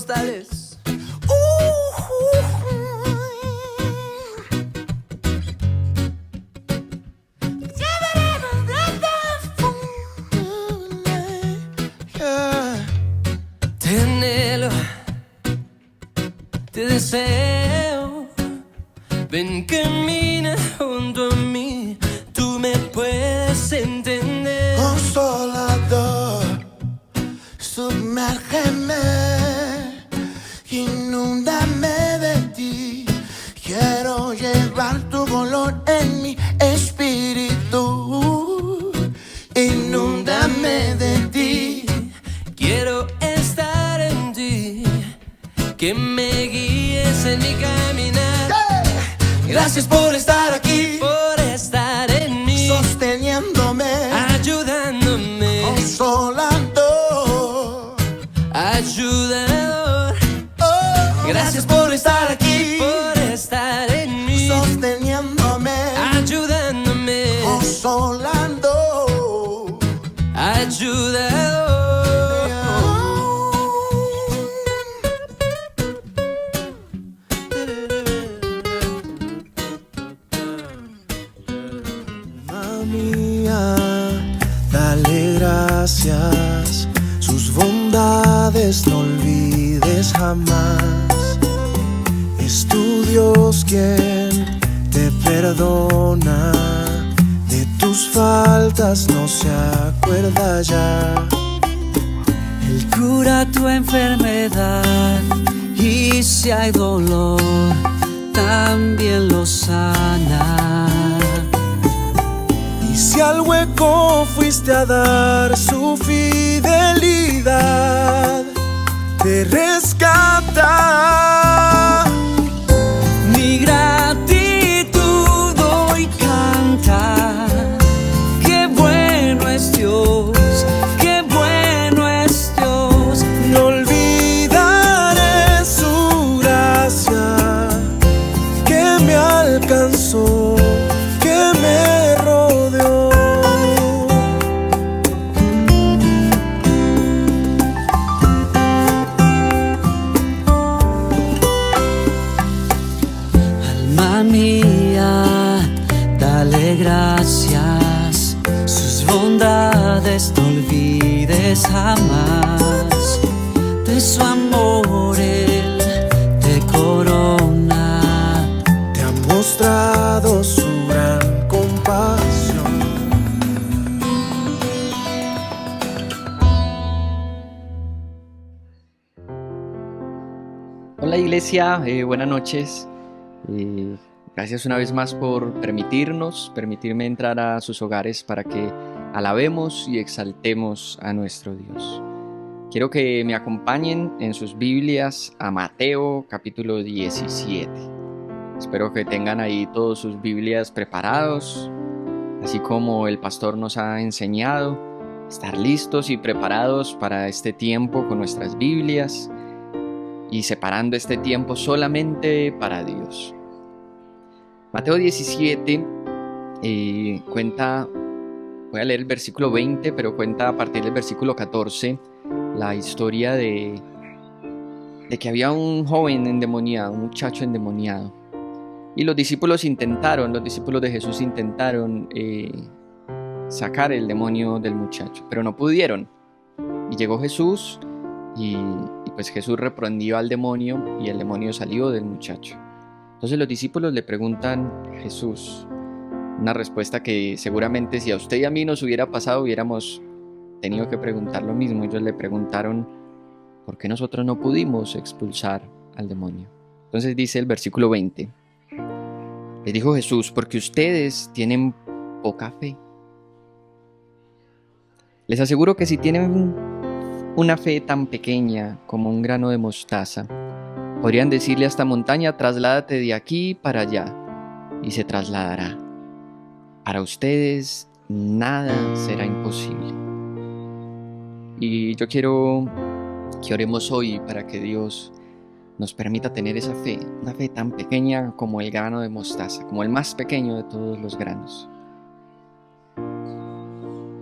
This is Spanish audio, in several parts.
postales. Te anhelo, te deseo. Ven, camina junto a mí, tú me puedes entender. Consolador, sumérgeme, inúndame de ti. Quiero llevar tu color en mi espíritu. Inúndame de ti. Quiero estar en ti, que me guíes en mi caminar. Gracias por estar aquí, por estar en mí, sosteniéndome, ayudándome, consolando, ayudador. Gracias por estar aquí, por estar en mí, sosteniéndome, ayudándome, consolando, ayudador. Mía, dale gracias, sus bondades no olvides jamás. Es tu Dios quien te perdona, de tus faltas no se acuerda ya. Él cura tu enfermedad y si hay dolor, también lo sana. Y si al hueco fuiste a dar su fidelidad, te rescata. Mi gratitud hoy canta, qué bueno es Dios, qué bueno es Dios. No olvidaré su gracia que me alcanzó, que me rodeó. Alma mía, dale gracias, sus bondades no olvides jamás. De su amor Él te corona, Te ha mostrado su gran compasión. Hola iglesia, buenas noches. Gracias una vez más por permitirme entrar a sus hogares para que alabemos y exaltemos a nuestro Dios. Quiero que me acompañen en sus Biblias a Mateo capítulo 17. Espero que tengan ahí todas sus Biblias preparados, así como el pastor nos ha enseñado, estar listos y preparados para este tiempo con nuestras Biblias y separando este tiempo solamente para Dios. Mateo 17 cuenta, voy a leer el versículo 20, pero cuenta a partir del versículo 14 la historia de que había un joven endemoniado, un muchacho endemoniado. Y los discípulos de Jesús intentaron sacar el demonio del muchacho, pero no pudieron. Y llegó Jesús y pues Jesús reprendió al demonio y el demonio salió del muchacho. Entonces los discípulos le preguntan a Jesús una respuesta que seguramente si a usted y a mí nos hubiera pasado hubiéramos tenido que preguntar lo mismo. Ellos le preguntaron ¿por qué nosotros no pudimos expulsar al demonio? Entonces dice el versículo 20. Les dijo Jesús, porque ustedes tienen poca fe. Les aseguro que si tienen una fe tan pequeña como un grano de mostaza, podrían decirle a esta montaña, trasládate de aquí para allá, y se trasladará. Para ustedes nada será imposible. Y yo quiero que oremos hoy para que Dios nos permita tener esa fe, una fe tan pequeña como el grano de mostaza, como el más pequeño de todos los granos.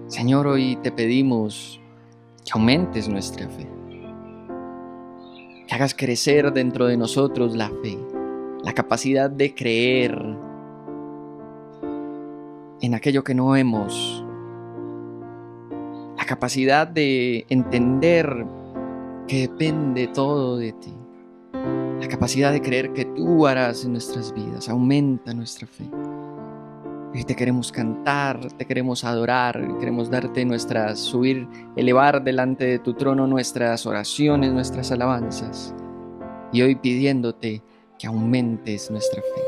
Señor, hoy te pedimos que aumentes nuestra fe. que hagas crecer dentro de nosotros la fe, la capacidad de creer en aquello que no vemos, la capacidad de entender que depende todo de ti, la capacidad de creer que tú harás en nuestras vidas. Aumenta nuestra fe. Y te queremos cantar, te queremos adorar, queremos darte elevar delante de tu trono nuestras oraciones, nuestras alabanzas. Y hoy pidiéndote que aumentes nuestra fe.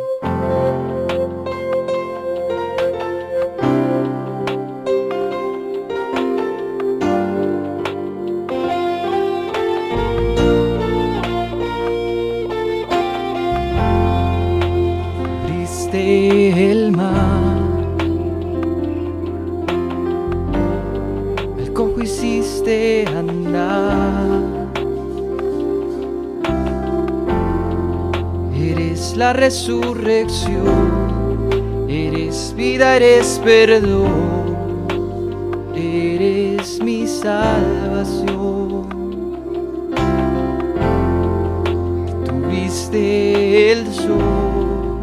Abriste el mar, al cojo hiciste andar. Eres la resurrección, eres vida, eres perdón, eres mi salvación. Tuviste el sol,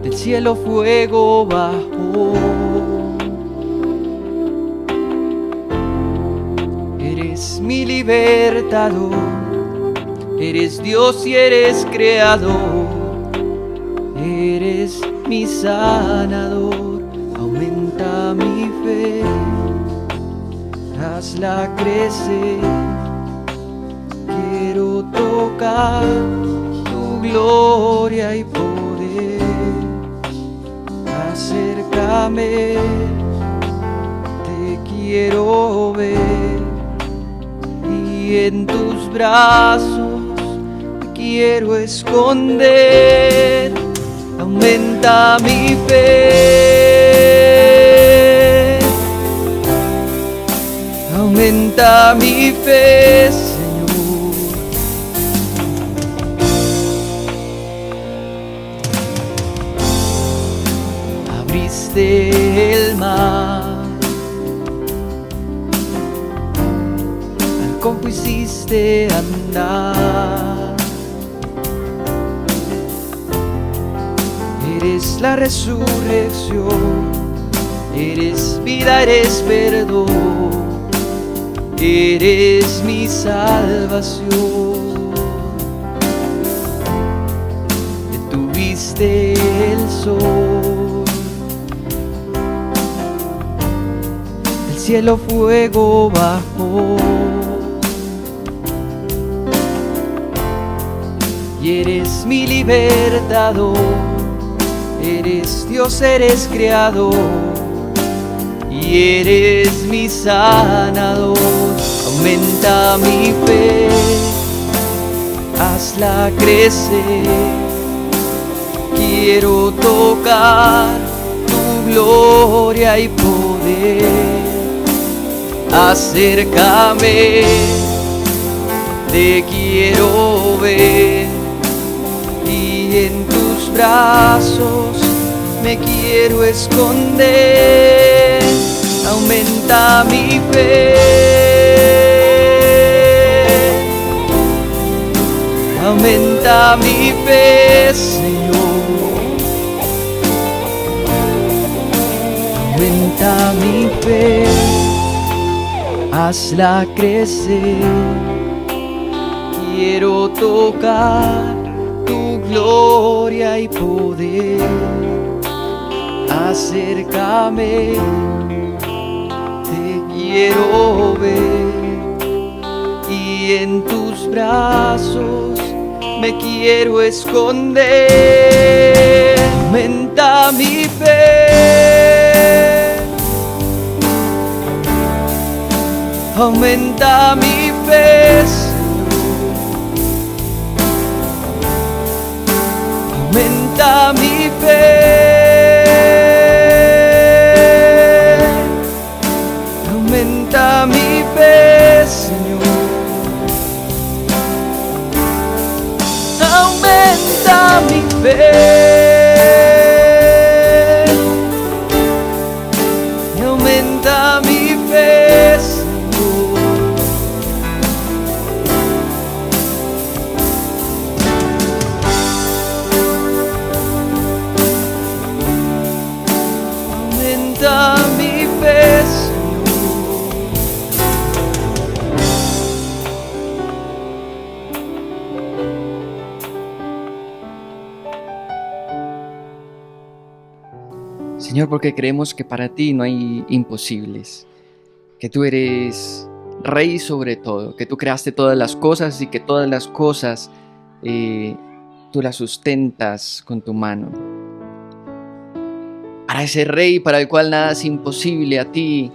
del cielo fuego bajó. Eres mi libertador, eres Dios y eres creador, eres mi sanador. Aumenta mi fe, hazla crecer. Quiero tocar tu gloria y poder. Acércame, te quiero ver, y en tus brazos me quiero esconder. Aumenta mi fe, aumenta mi fe, Señor. Abriste el mar, al cojo hiciste andar. Eres la resurrección, eres vida, eres perdón, eres mi salvación. Detuviste el sol, del cielo fuego bajó. Y eres mi libertador, eres Dios, eres creador, y eres mi sanador. Aumenta mi fe, hazla crecer. Quiero tocar tu gloria y poder. Acércame, te quiero ver, y en tus brazos me quiero esconder. Aumenta mi fe, aumenta mi fe, Señor. Aumenta mi fe, hazla crecer. Quiero tocar tu gloria y poder. Acércame, te quiero ver, y en tus brazos me quiero esconder. Aumenta mi fe, aumenta mi fe, aumenta mi fe, aumenta mi fe, Señor. Aumenta mi fe, aumenta mi fe, Señor. Señor, porque creemos que para ti no hay imposibles, que tú eres Rey sobre todo, que tú creaste todas las cosas y que todas las cosas tú las sustentas con tu mano. Para ese Rey para el cual nada es imposible, a ti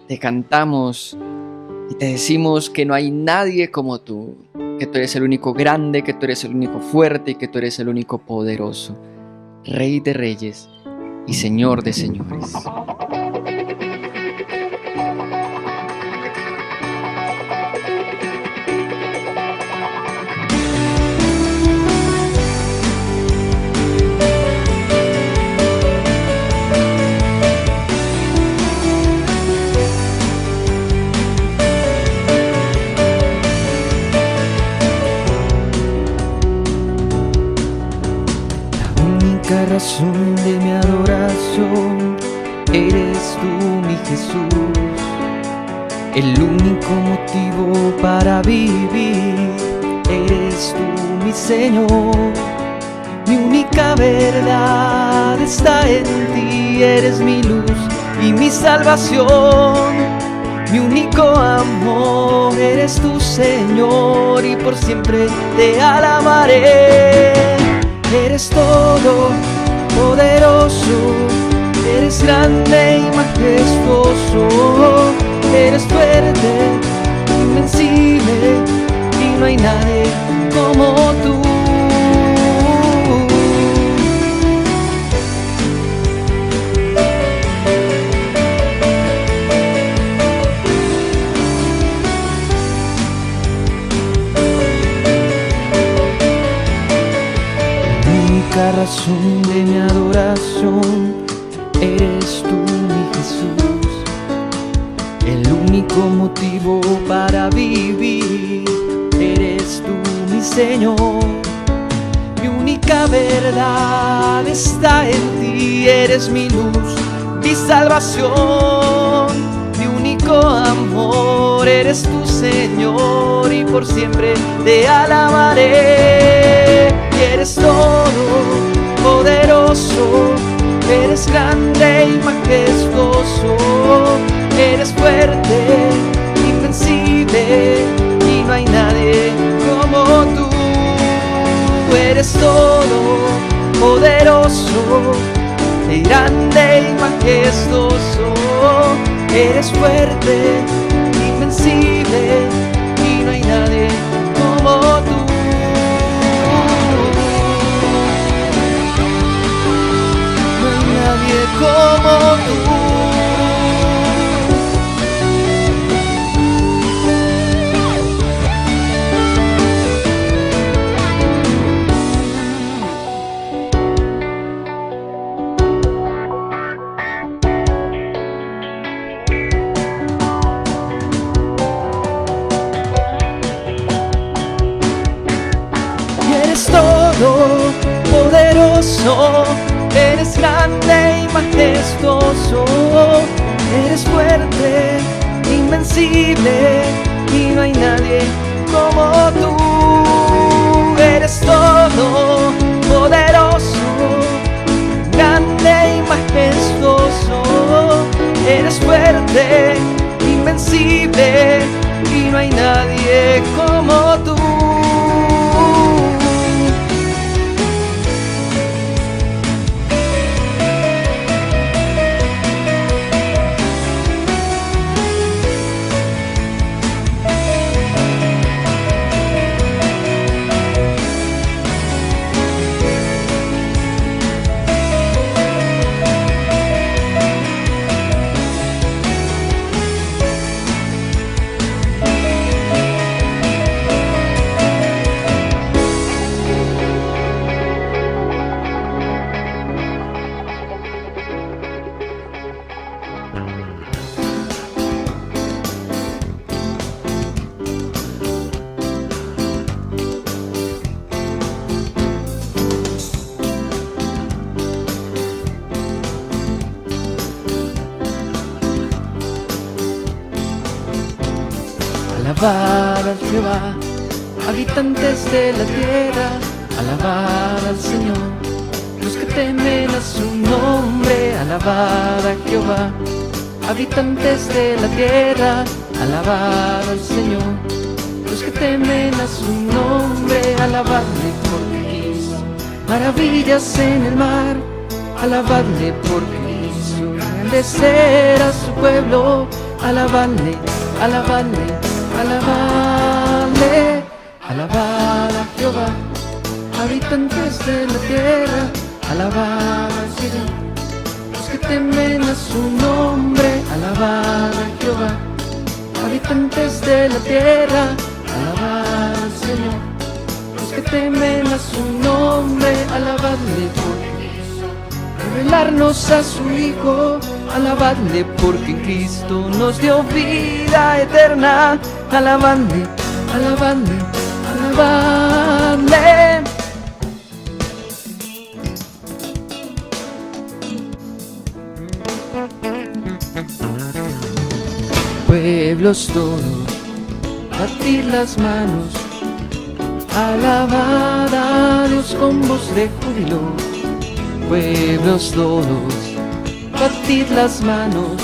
te cantamos y te decimos que no hay nadie como tú, que tú eres el único grande, que tú eres el único fuerte y que tú eres el único poderoso, Rey de reyes y Señor de señores. La razón de mi adoración eres tú, mi Jesús, el único motivo para vivir eres tú, mi Señor. Mi única verdad está en ti, eres mi luz y mi salvación. Mi único amor eres tú, Señor, y por siempre te alabaré. Eres todo poderoso, eres grande y majestuoso, eres fuerte, invencible y no hay nadie como tú. La razón de mi adoración eres tú, mi Jesús, el único motivo para vivir eres tú, mi Señor. Mi única verdad está en ti, eres mi luz, mi salvación. Mi único amor eres tú, Señor, y por siempre te alabaré. Eres todo poderoso, eres grande y majestuoso, eres fuerte, invencible y no hay nadie como tú. Eres todo poderoso, grande y majestuoso, eres fuerte, invencible y no hay nadie como tú. Nadie como tú. Y eres todo poderoso, eres grande y majestuoso, eres fuerte, invencible y no hay nadie como tú. Eres todo poderoso, grande y majestuoso, eres fuerte, invencible y no hay nadie como tú. Alabar al Jehová, habitantes de la tierra, alabar al Señor, los que temen a su nombre, alabad a Jehová. Habitantes de la tierra, alabad al Señor. Los que temen a su nombre, alabadle porque hizo maravillas en el mar. Alabadle porque hizo engrandecer a su pueblo. Alabadle, alabadle, alabadle. Alabad a Jehová. Habitantes de la tierra, alabad al Señor. Los que temen a su nombre, alabad a Jehová. Habitantes de la tierra, alabad al Señor. Los que temen a su nombre, alabadle porque hizo revelarnos a su Hijo. Alabadle porque en Cristo nos dio vida eterna. Alabadle, alabadle, alabadle. Pueblos todos, batid las manos, alabad a Dios con voz de júbilo. Pueblos todos, batid las manos,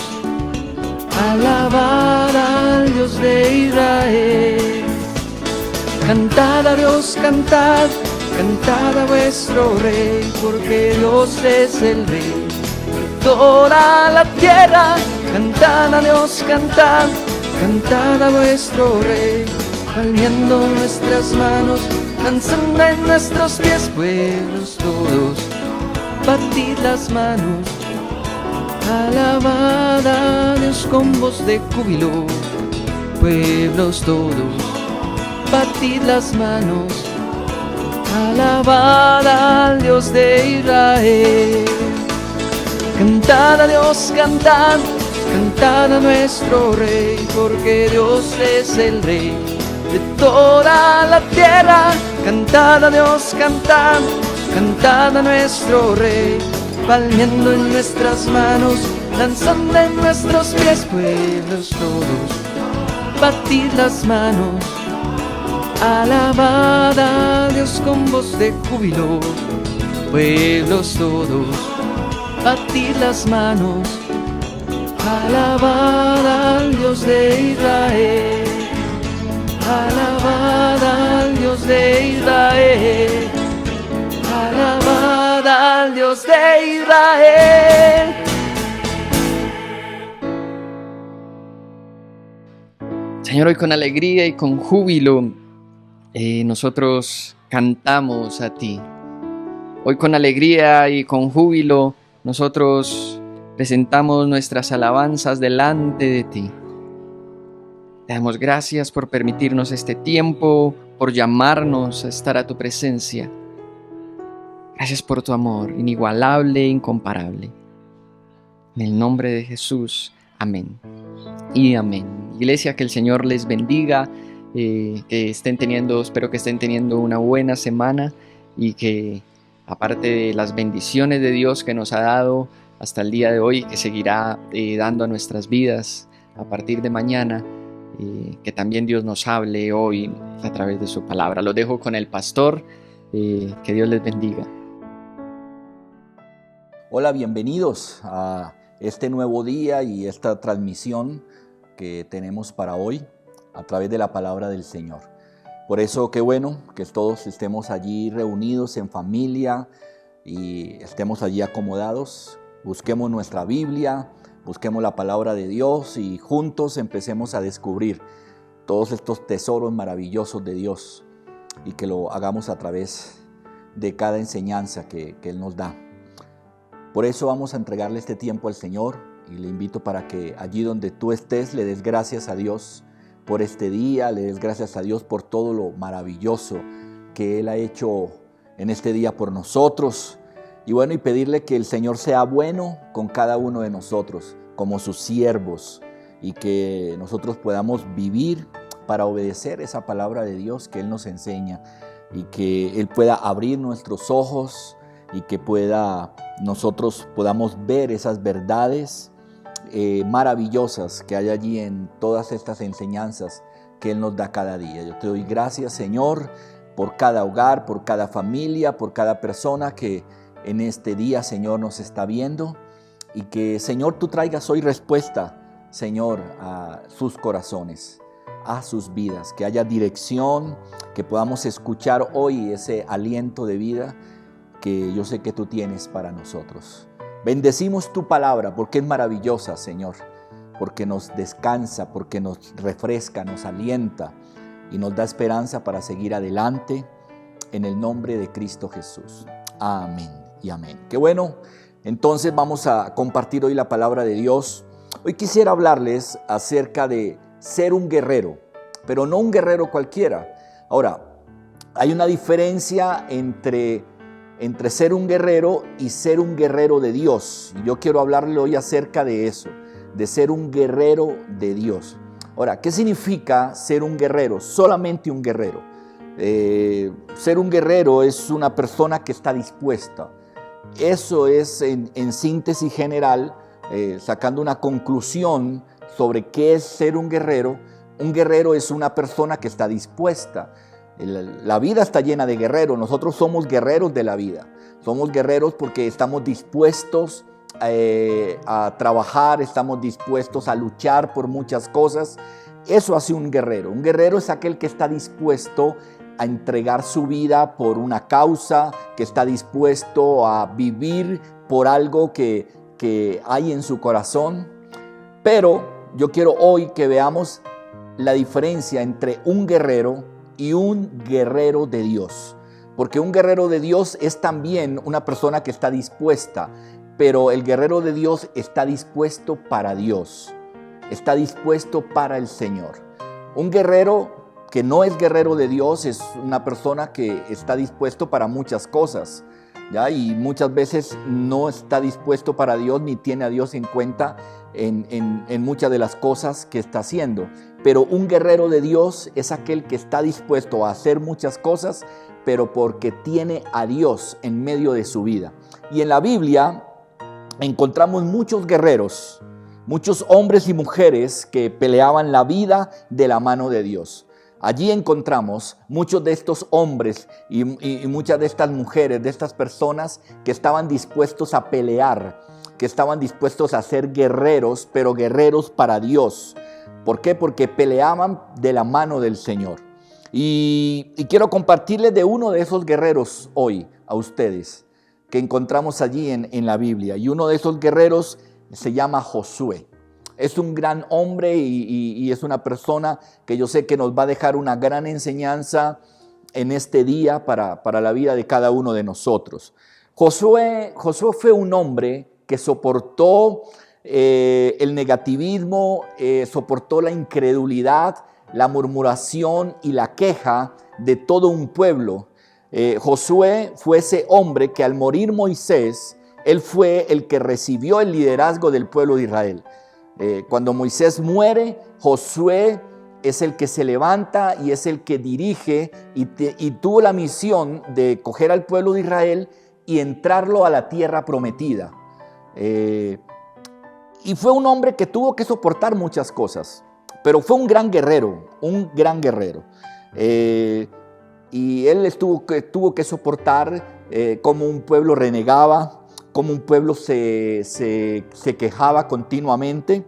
alabad al Dios de Israel. Cantad a Dios, cantad, cantad a vuestro Rey, porque Dios es el Rey de toda la tierra. Cantad a Dios, cantad, cantad a vuestro Rey, palmeando nuestras manos, danzando en nuestros pies. Pueblos todos, batid las manos, alabad a Dios con voz de júbilo. Pueblos todos, batid las manos, alabad al Dios de Israel. Cantad a Dios, cantad, cantad a nuestro Rey, porque Dios es el Rey de toda la tierra. Cantad a Dios, cantad, cantad a nuestro Rey, palmeando en nuestras manos, danzando en nuestros pies. Pueblos todos, batid las manos, alabad a Dios con voz de júbilo. Pueblos todos, batid las manos, alabad al Dios de Israel. Alabad al Dios de Israel. Alabad al Dios de Israel. Señor, hoy con alegría y con júbilo nosotros cantamos a ti. Hoy con alegría y con júbilo nosotros presentamos nuestras alabanzas delante de ti. Te damos gracias por permitirnos este tiempo, por llamarnos a estar a tu presencia. Gracias por tu amor inigualable e incomparable. En el nombre de Jesús, amén y amén. Iglesia, que el Señor les bendiga, espero que estén teniendo una buena semana y que aparte de las bendiciones de Dios que nos ha dado hasta el día de hoy, que seguirá dando a nuestras vidas a partir de mañana, que también Dios nos hable hoy a través de su palabra. Lo dejo con el pastor, que Dios les bendiga. Hola, bienvenidos a este nuevo día y esta transmisión que tenemos para hoy a través de la palabra del Señor. Por eso, qué bueno que todos estemos allí reunidos en familia y estemos allí acomodados. Busquemos nuestra Biblia, busquemos la palabra de Dios y juntos empecemos a descubrir todos estos tesoros maravillosos de Dios y que lo hagamos a través de cada enseñanza que Él nos da. Por eso vamos a entregarle este tiempo al Señor y le invito para que allí donde tú estés le des gracias a Dios por este día, le des gracias a Dios por todo lo maravilloso que Él ha hecho en este día por nosotros. Y bueno, y pedirle que el Señor sea bueno con cada uno de nosotros, como sus siervos, y que nosotros podamos vivir para obedecer esa palabra de Dios que Él nos enseña, y que Él pueda abrir nuestros ojos, y que nosotros podamos ver esas verdades maravillosas que hay allí en todas estas enseñanzas que Él nos da cada día. Yo te doy gracias, Señor, por cada hogar, por cada familia, por cada persona que en este día, Señor, nos está viendo y que, Señor, tú traigas hoy respuesta, Señor, a sus corazones, a sus vidas, que haya dirección, que podamos escuchar hoy ese aliento de vida que yo sé que tú tienes para nosotros. Bendecimos tu palabra porque es maravillosa, Señor, porque nos descansa, porque nos refresca, nos alienta y nos da esperanza para seguir adelante en el nombre de Cristo Jesús. Amén y amén. Qué bueno, entonces vamos a compartir hoy la palabra de Dios. Hoy quisiera hablarles acerca de ser un guerrero, pero no un guerrero cualquiera. Ahora, hay una diferencia entre ser un guerrero y ser un guerrero de Dios. Y yo quiero hablarle hoy acerca de eso, de ser un guerrero de Dios. Ahora, ¿qué significa ser un guerrero? Solamente un guerrero. Ser un guerrero es una persona que está dispuesta. Eso es en síntesis general, sacando una conclusión sobre qué es ser un guerrero. Un guerrero es una persona que está dispuesta. La vida está llena de guerreros. Nosotros somos guerreros de la vida. Somos guerreros porque estamos dispuestos a trabajar, estamos dispuestos a luchar por muchas cosas. Eso hace un guerrero. Un guerrero es aquel que está dispuesto a entregar su vida por una causa, que está dispuesto a vivir por algo que hay en su corazón. Pero yo quiero hoy que veamos la diferencia entre un guerrero y un guerrero de Dios. Porque un guerrero de Dios es también una persona que está dispuesta, pero el guerrero de Dios está dispuesto para Dios, está dispuesto para el Señor. Un guerrero que no es guerrero de Dios es una persona que está dispuesto para muchas cosas, ¿ya? Y muchas veces no está dispuesto para Dios ni tiene a Dios en cuenta en muchas de las cosas que está haciendo. Pero un guerrero de Dios es aquel que está dispuesto a hacer muchas cosas, pero porque tiene a Dios en medio de su vida. Y en la Biblia encontramos muchos guerreros, muchos hombres y mujeres que peleaban la vida de la mano de Dios. Allí encontramos muchos de estos hombres y muchas de estas mujeres, de estas personas que estaban dispuestos a pelear, que estaban dispuestos a ser guerreros, pero guerreros para Dios. ¿Por qué? Porque peleaban de la mano del Señor. Y quiero compartirles de uno de esos guerreros hoy a ustedes, que encontramos allí en la Biblia. Y uno de esos guerreros se llama Josué. Es un gran hombre y es una persona que yo sé que nos va a dejar una gran enseñanza en este día para la vida de cada uno de nosotros. Josué fue un hombre que soportó el negativismo, soportó la incredulidad, la murmuración y la queja de todo un pueblo. Josué fue ese hombre que al morir Moisés, él fue el que recibió el liderazgo del pueblo de Israel. Cuando Moisés muere, Josué es el que se levanta y es el que dirige y tuvo la misión de coger al pueblo de Israel y entrarlo a la tierra prometida. Y fue un hombre que tuvo que soportar muchas cosas, pero fue un gran guerrero, y él tuvo que soportar cómo un pueblo renegaba, cómo un pueblo se quejaba continuamente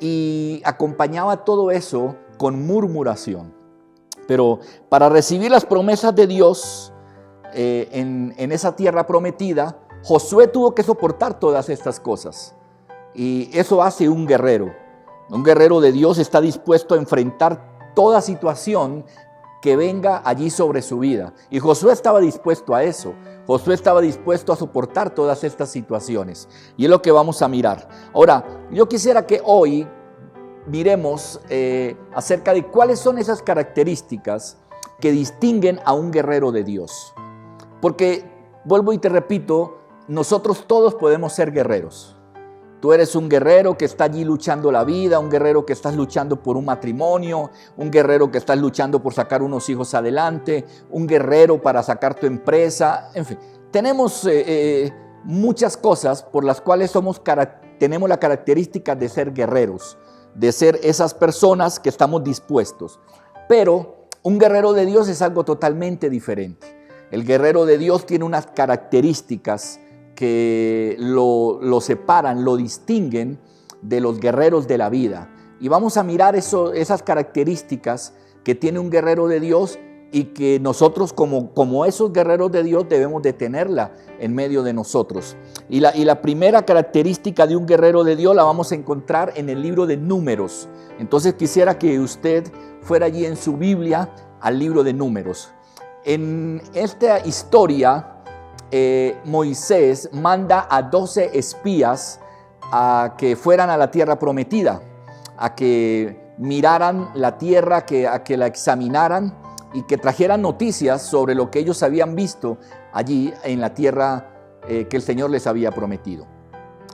y acompañaba todo eso con murmuración. Pero para recibir las promesas de Dios en esa tierra prometida, Josué tuvo que soportar todas estas cosas. Y eso hace un guerrero. Un guerrero de Dios está dispuesto a enfrentar toda situación que venga allí sobre su vida. Y Josué estaba dispuesto a eso. Josué estaba dispuesto a soportar todas estas situaciones. Y es lo que vamos a mirar. Ahora, yo quisiera que hoy miremos acerca de cuáles son esas características que distinguen a un guerrero de Dios. Porque, vuelvo y te repito, nosotros todos podemos ser guerreros. Tú eres un guerrero que está allí luchando la vida, un guerrero que estás luchando por un matrimonio, un guerrero que estás luchando por sacar unos hijos adelante, un guerrero para sacar tu empresa, en fin. Tenemos muchas cosas por las cuales tenemos la característica de ser guerreros, de ser esas personas que estamos dispuestos. Pero un guerrero de Dios es algo totalmente diferente. El guerrero de Dios tiene unas características que lo separan, lo distinguen de los guerreros de la vida. Y vamos a mirar esas características que tiene un guerrero de Dios y que nosotros como esos guerreros de Dios debemos de tenerla en medio de nosotros. Y la primera característica de un guerrero de Dios la vamos a encontrar en el libro de Números. Entonces quisiera que usted fuera allí en su Biblia al libro de Números. En esta historia, Moisés manda a 12 espías a que fueran a la tierra prometida, a que miraran la tierra, a que la examinaran y que trajeran noticias sobre lo que ellos habían visto allí en la tierra que el Señor les había prometido.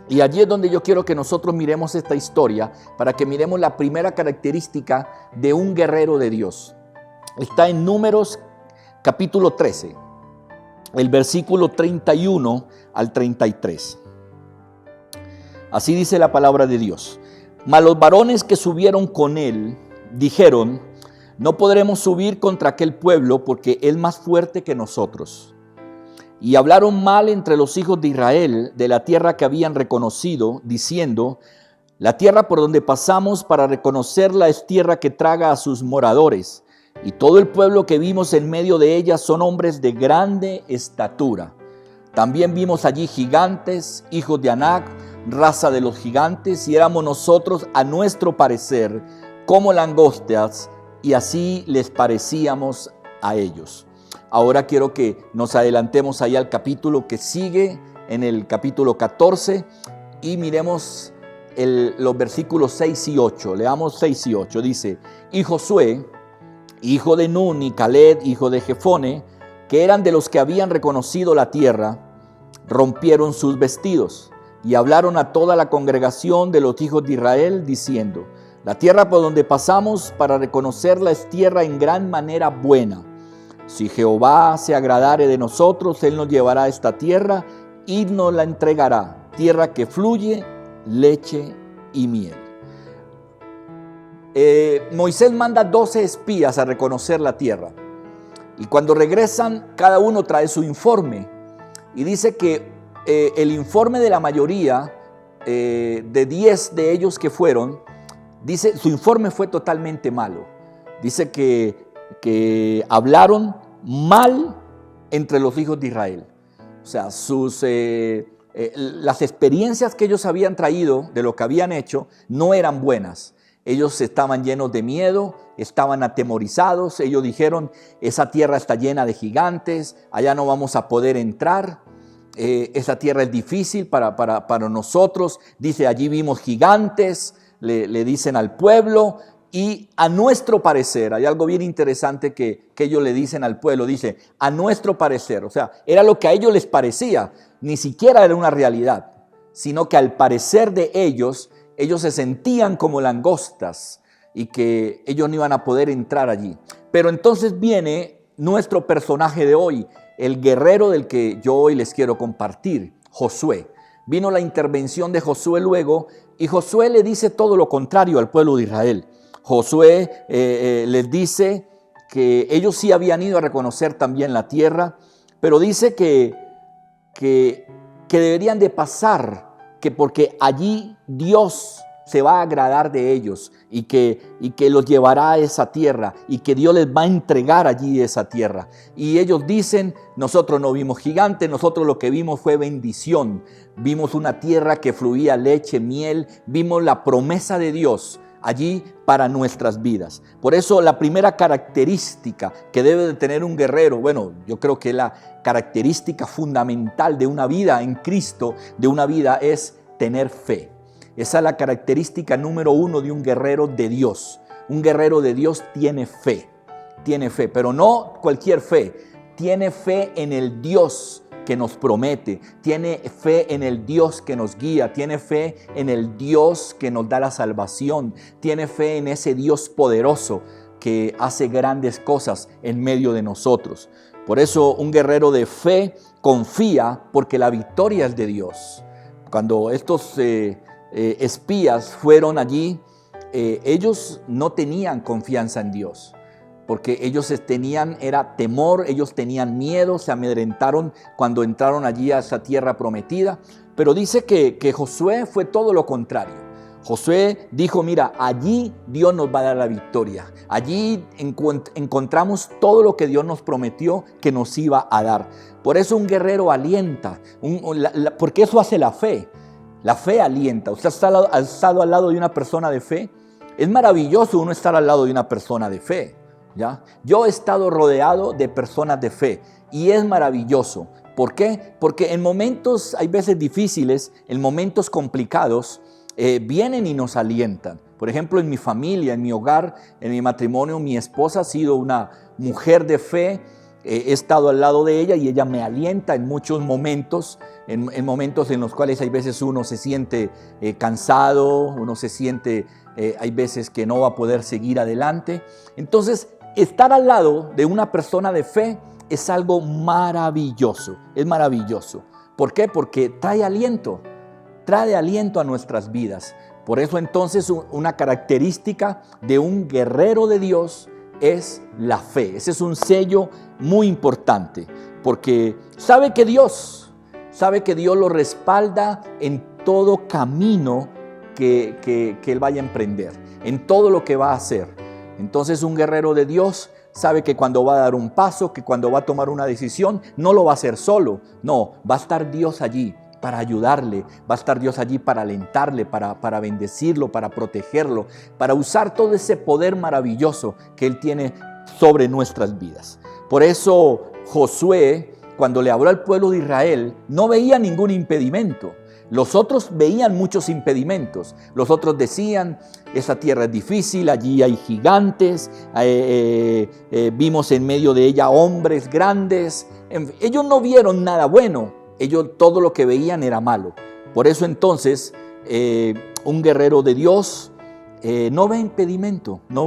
Y allí es donde yo quiero que nosotros miremos esta historia, para que miremos la primera característica de un guerrero de Dios. Está en Números capítulo 13, el versículo 31 al 33. Así dice la palabra de Dios. Mas los varones que subieron con él dijeron: no podremos subir contra aquel pueblo, porque es más fuerte que nosotros. Y hablaron mal entre los hijos de Israel de la tierra que habían reconocido, diciendo: la tierra por donde pasamos para reconocerla es tierra que traga a sus moradores, y todo el pueblo que vimos en medio de ella son hombres de grande estatura. También vimos allí gigantes, hijos de Anac, raza de los gigantes, y éramos nosotros, a nuestro parecer, como langostas, y así les parecíamos a ellos. Ahora quiero que nos adelantemos ahí al capítulo que sigue, en el capítulo 14, y miremos los versículos 6 y 8. Leamos 6 y 8. Dice: y Josué, hijo de Nun, y Caleb, hijo de Jefone, que eran de los que habían reconocido la tierra, rompieron sus vestidos y hablaron a toda la congregación de los hijos de Israel, diciendo: la tierra por donde pasamos para reconocerla es tierra en gran manera buena. Si Jehová se agradare de nosotros, Él nos llevará a esta tierra y nos la entregará, tierra que fluye leche y miel. Moisés manda 12 espías a reconocer la tierra. Y cuando regresan, cada uno trae su informe. Y dice que el informe de la mayoría, de 10 de ellos que fueron, dice, su informe fue totalmente malo. Dice que hablaron mal entre los hijos de Israel. O sea, las experiencias que ellos habían traído de lo que habían hecho no eran buenas. Ellos estaban llenos de miedo, estaban atemorizados. Ellos dijeron: esa tierra está llena de gigantes, allá no vamos a poder entrar. Esa tierra es difícil para nosotros. Dice: allí vimos gigantes, le dicen al pueblo. Y a nuestro parecer, hay algo bien interesante que ellos le dicen al pueblo, dice: a nuestro parecer. O sea, era lo que a ellos les parecía, ni siquiera era una realidad, sino que al parecer de ellos se sentían como langostas y que ellos no iban a poder entrar allí. Pero entonces viene nuestro personaje de hoy, el guerrero del que yo hoy les quiero compartir, Josué. Vino la intervención de Josué luego, y Josué le dice todo lo contrario al pueblo de Israel. Josué les dice que ellos sí habían ido a reconocer también la tierra, pero dice que deberían de pasar, que porque allí Dios se va a agradar de ellos y que los llevará a esa tierra y que Dios les va a entregar allí esa tierra. Y ellos dicen: nosotros no vimos gigantes, nosotros lo que vimos fue bendición. Vimos una tierra que fluía leche, miel, vimos la promesa de Dios allí para nuestras vidas. Por eso la primera característica que debe de tener un guerrero, bueno, yo creo que la característica fundamental de una vida en Cristo, de una vida, es tener fe. Esa es la característica número 1 de un guerrero de Dios. Un guerrero de Dios tiene fe, pero no cualquier fe. Tiene fe en el Dios que nos promete, tiene fe en el Dios que nos guía, tiene fe en el Dios que nos da la salvación, tiene fe en ese Dios poderoso que hace grandes cosas en medio de nosotros. Por eso un guerrero de fe confía, porque la victoria es de Dios. Cuando estos espías fueron allí, ellos no tenían confianza en Dios. porque ellos tenían, era temor, ellos tenían miedo, se amedrentaron cuando entraron allí a esa tierra prometida. Pero dice que Josué fue todo lo contrario. Josué dijo, mira, allí Dios nos va a dar la victoria. Allí encontramos todo lo que Dios nos prometió que nos iba a dar. Por eso un guerrero alienta, porque eso hace la fe. La fe alienta. ¿Usted ha estado al lado de una persona de fe? Es maravilloso uno estar al lado de una persona de fe, ¿ya? Yo he estado rodeado de personas de fe y es maravilloso. ¿Por qué? Porque en momentos, hay veces difíciles, en momentos complicados, vienen y nos alientan. Por ejemplo, en mi familia, en mi hogar, en mi matrimonio, mi esposa ha sido una mujer de fe. He estado al lado de ella y ella me alienta en muchos momentos, en momentos en los cuales hay veces uno se siente cansado, uno se siente, hay veces que no va a poder seguir adelante. Entonces, estar al lado de una persona de fe es algo maravilloso, es maravilloso. ¿Por qué? Porque trae aliento a nuestras vidas. Por eso entonces una característica de un guerrero de Dios es la fe. Ese es un sello muy importante, porque sabe que Dios lo respalda en todo camino que él vaya a emprender, en todo lo que va a hacer. Entonces un guerrero de Dios sabe que cuando va a dar un paso, que cuando va a tomar una decisión, no lo va a hacer solo. No, va a estar Dios allí para ayudarle, va a estar Dios allí para alentarle, para bendecirlo, para protegerlo, para usar todo ese poder maravilloso que Él tiene sobre nuestras vidas. Por eso Josué, cuando le habló al pueblo de Israel, no veía ningún impedimento. Los otros veían muchos impedimentos. Los otros decían, esa tierra es difícil, allí hay gigantes, vimos en medio de ella hombres grandes. Ellos no vieron nada bueno. Ellos todo lo que veían era malo. Por eso entonces un guerrero de Dios no ve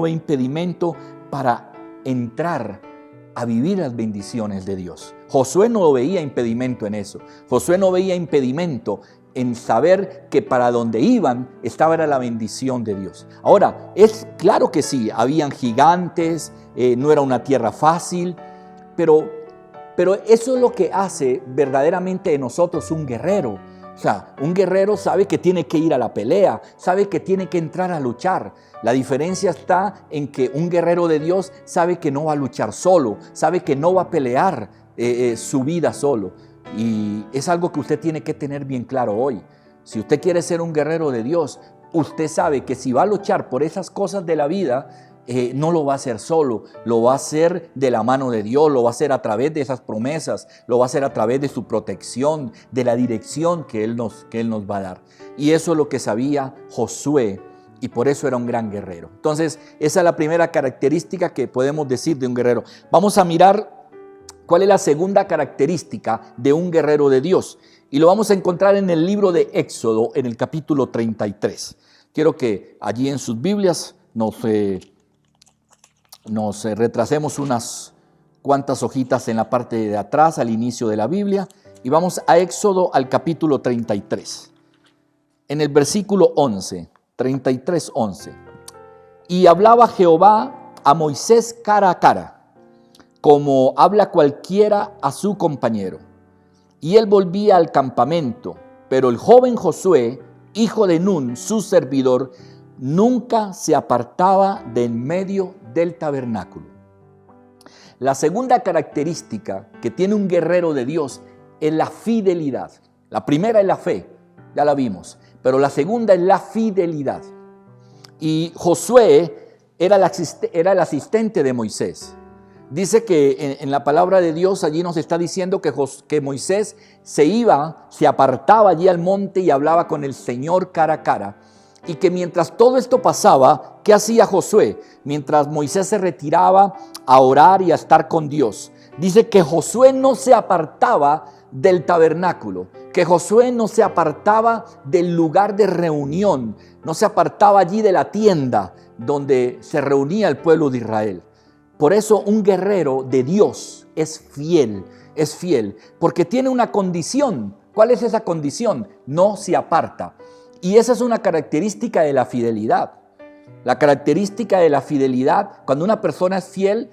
impedimento para entrar a vivir las bendiciones de Dios. Josué no veía impedimento en eso. Josué no veía impedimento en saber que para donde iban estaba la bendición de Dios. Ahora, es claro que sí, habían gigantes, no era una tierra fácil, pero eso es lo que hace verdaderamente de nosotros un guerrero. O sea, un guerrero sabe que tiene que ir a la pelea, sabe que tiene que entrar a luchar. La diferencia está en que un guerrero de Dios sabe que no va a luchar solo, sabe que no va a pelear su vida solo. Y es algo que usted tiene que tener bien claro hoy. Si usted quiere ser un guerrero de Dios, usted sabe que si va a luchar por esas cosas de la vida, no lo va a hacer solo, lo va a hacer de la mano de Dios, lo va a hacer a través de esas promesas, lo va a hacer a través de su protección, de la dirección que Él nos va a dar. Y eso es lo que sabía Josué, y por eso era un gran guerrero. Entonces, esa es la primera característica que podemos decir de un guerrero. Vamos a mirar cuál es la segunda característica de un guerrero de Dios, y lo vamos a encontrar en el libro de Éxodo, en el capítulo 33. Quiero que allí en sus Biblias nos retrasemos unas cuantas hojitas en la parte de atrás, al inicio de la Biblia, y vamos a Éxodo al capítulo 33. En el versículo 11, 33:11. Y hablaba Jehová a Moisés cara a cara, como habla cualquiera a su compañero. Y él volvía al campamento, pero el joven Josué, hijo de Nun, su servidor, nunca se apartaba de en medio del tabernáculo. La segunda característica que tiene un guerrero de Dios es la fidelidad. La primera es la fe, ya la vimos, pero la segunda es la fidelidad. Y Josué era el asistente de Moisés. Dice que en la palabra de Dios allí nos está diciendo que Moisés se apartaba allí al monte y hablaba con el Señor cara a cara. Y que mientras todo esto pasaba, ¿qué hacía Josué? Mientras Moisés se retiraba a orar y a estar con Dios. Dice que Josué no se apartaba del tabernáculo, que Josué no se apartaba del lugar de reunión, no se apartaba allí de la tienda donde se reunía el pueblo de Israel. Por eso un guerrero de Dios es fiel, porque tiene una condición. ¿Cuál es esa condición? No se aparta. Y esa es una característica de la fidelidad. La característica de la fidelidad, cuando una persona es fiel,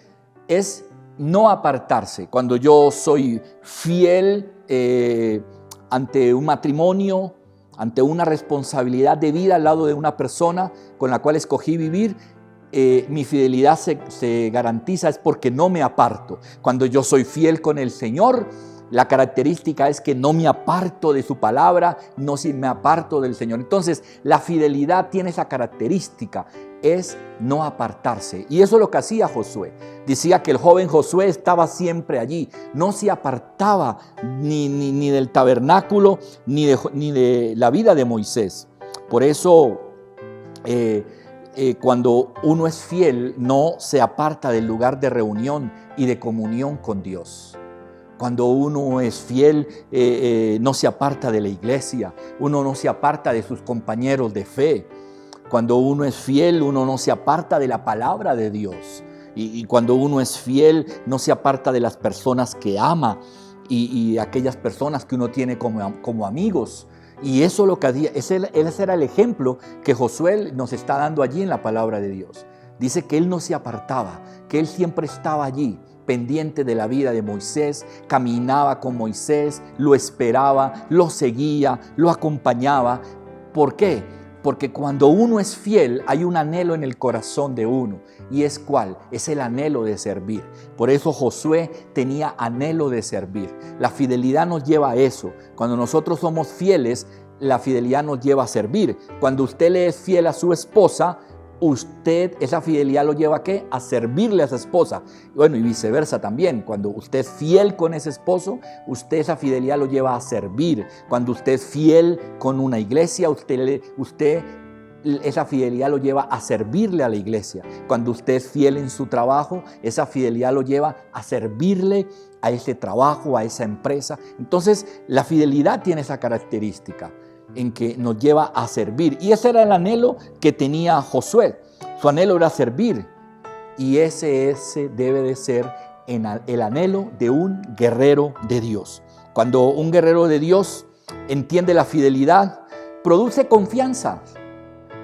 es no apartarse. Cuando yo soy fiel ante un matrimonio, ante una responsabilidad de vida al lado de una persona con la cual escogí vivir, mi fidelidad se garantiza es porque no me aparto. Cuando yo soy fiel con el Señor, la característica es que no me aparto de su palabra, no me aparto del Señor. Entonces, la fidelidad tiene esa característica, es no apartarse. Y eso es lo que hacía Josué. Decía que el joven Josué estaba siempre allí, no se apartaba ni del tabernáculo, ni de la vida de Moisés. Por eso, cuando uno es fiel, no se aparta del lugar de reunión y de comunión con Dios. Cuando uno es fiel, no se aparta de la iglesia, uno no se aparta de sus compañeros de fe. Cuando uno es fiel, uno no se aparta de la palabra de Dios. Y cuando uno es fiel, no se aparta de las personas que ama y aquellas personas que uno tiene como amigos. Y eso lo que hacía, ese era el ejemplo que Josué nos está dando allí en la palabra de Dios. Dice que él no se apartaba, que él siempre estaba allí, pendiente de la vida de Moisés, caminaba con Moisés, lo esperaba, lo seguía, lo acompañaba. ¿Por qué? Porque cuando uno es fiel, hay un anhelo en el corazón de uno. ¿Y es cuál? Es el anhelo de servir. Por eso Josué tenía anhelo de servir. La fidelidad nos lleva a eso. Cuando nosotros somos fieles, la fidelidad nos lleva a servir. Cuando usted le es fiel a su esposa, esa fidelidad lo lleva ¿a qué? A servirle a su esposa. Bueno, y viceversa también. Cuando usted es fiel con ese esposo, esa fidelidad lo lleva a servir. Cuando usted es fiel con una iglesia, esa fidelidad lo lleva a servirle a la iglesia. Cuando usted es fiel en su trabajo, esa fidelidad lo lleva a servirle a ese trabajo, a esa empresa. Entonces, la fidelidad tiene esa característica en que nos lleva a servir. Y ese era el anhelo que tenía Josué. Su anhelo era servir. Y ese debe de ser el anhelo de un guerrero de Dios. Cuando un guerrero de Dios entiende la fidelidad, produce confianza.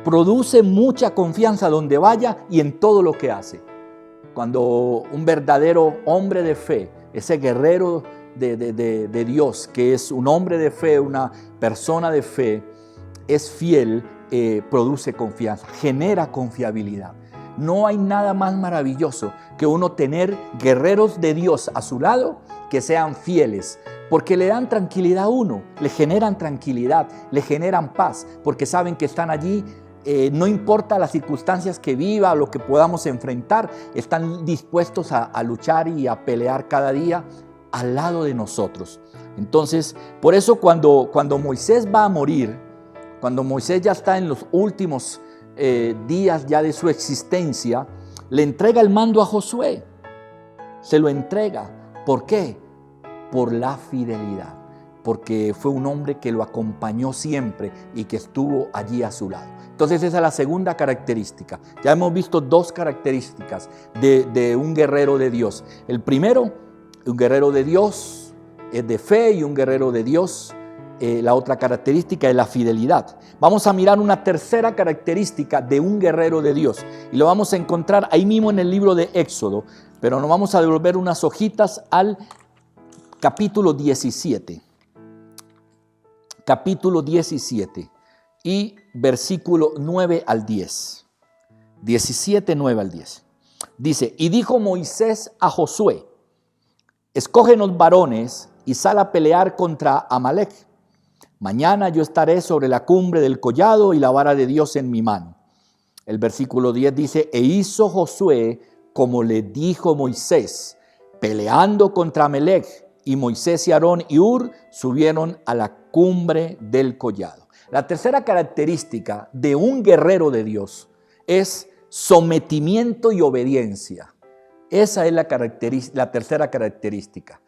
Produce mucha confianza donde vaya y en todo lo que hace. Cuando un verdadero hombre de fe, ese guerrero de Dios, que es un hombre de fe, una persona de fe, es fiel, produce confianza, genera confiabilidad. No hay nada más maravilloso que uno tener guerreros de Dios a su lado que sean fieles, porque le dan tranquilidad a uno, le generan tranquilidad, le generan paz, porque saben que están allí. No importa las circunstancias que viva, lo que podamos enfrentar, están dispuestos a luchar y a pelear cada día al lado de nosotros. Entonces, por eso cuando Moisés va a morir, cuando Moisés ya está en los últimos días ya de su existencia, le entrega el mando a Josué. Se lo entrega. ¿Por qué? Por la fidelidad. Porque fue un hombre que lo acompañó siempre y que estuvo allí a su lado. Entonces esa es la segunda característica. Ya hemos visto dos características de un guerrero de Dios. El primero, un guerrero de Dios es de fe, y un guerrero de Dios, la otra característica es la fidelidad. Vamos a mirar una tercera característica de un guerrero de Dios. Y lo vamos a encontrar ahí mismo en el libro de Éxodo. Pero nos vamos a devolver unas hojitas al capítulo 17. Capítulo 17 y versículo 9 al 10. 17, 9 al 10. Dice: y dijo Moisés a Josué: escógenos varones y sal a pelear contra Amalec. Mañana yo estaré sobre la cumbre del collado y la vara de Dios en mi mano. El versículo 10 dice: e hizo Josué como le dijo Moisés, peleando contra Amalec. Y Moisés y Aarón y Hur subieron a la cumbre del collado. La tercera característica de un guerrero de Dios es sometimiento y obediencia. Esa es la tercera característica.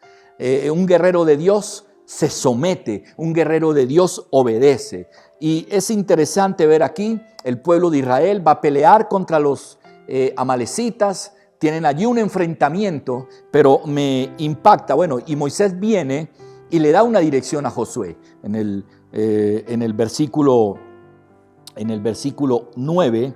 Un guerrero de Dios se somete, un guerrero de Dios obedece. Y es interesante ver aquí, el pueblo de Israel va a pelear contra los amalecitas. Tienen allí un enfrentamiento, pero me impacta. Bueno, y Moisés viene y le da una dirección a Josué. En el versículo 9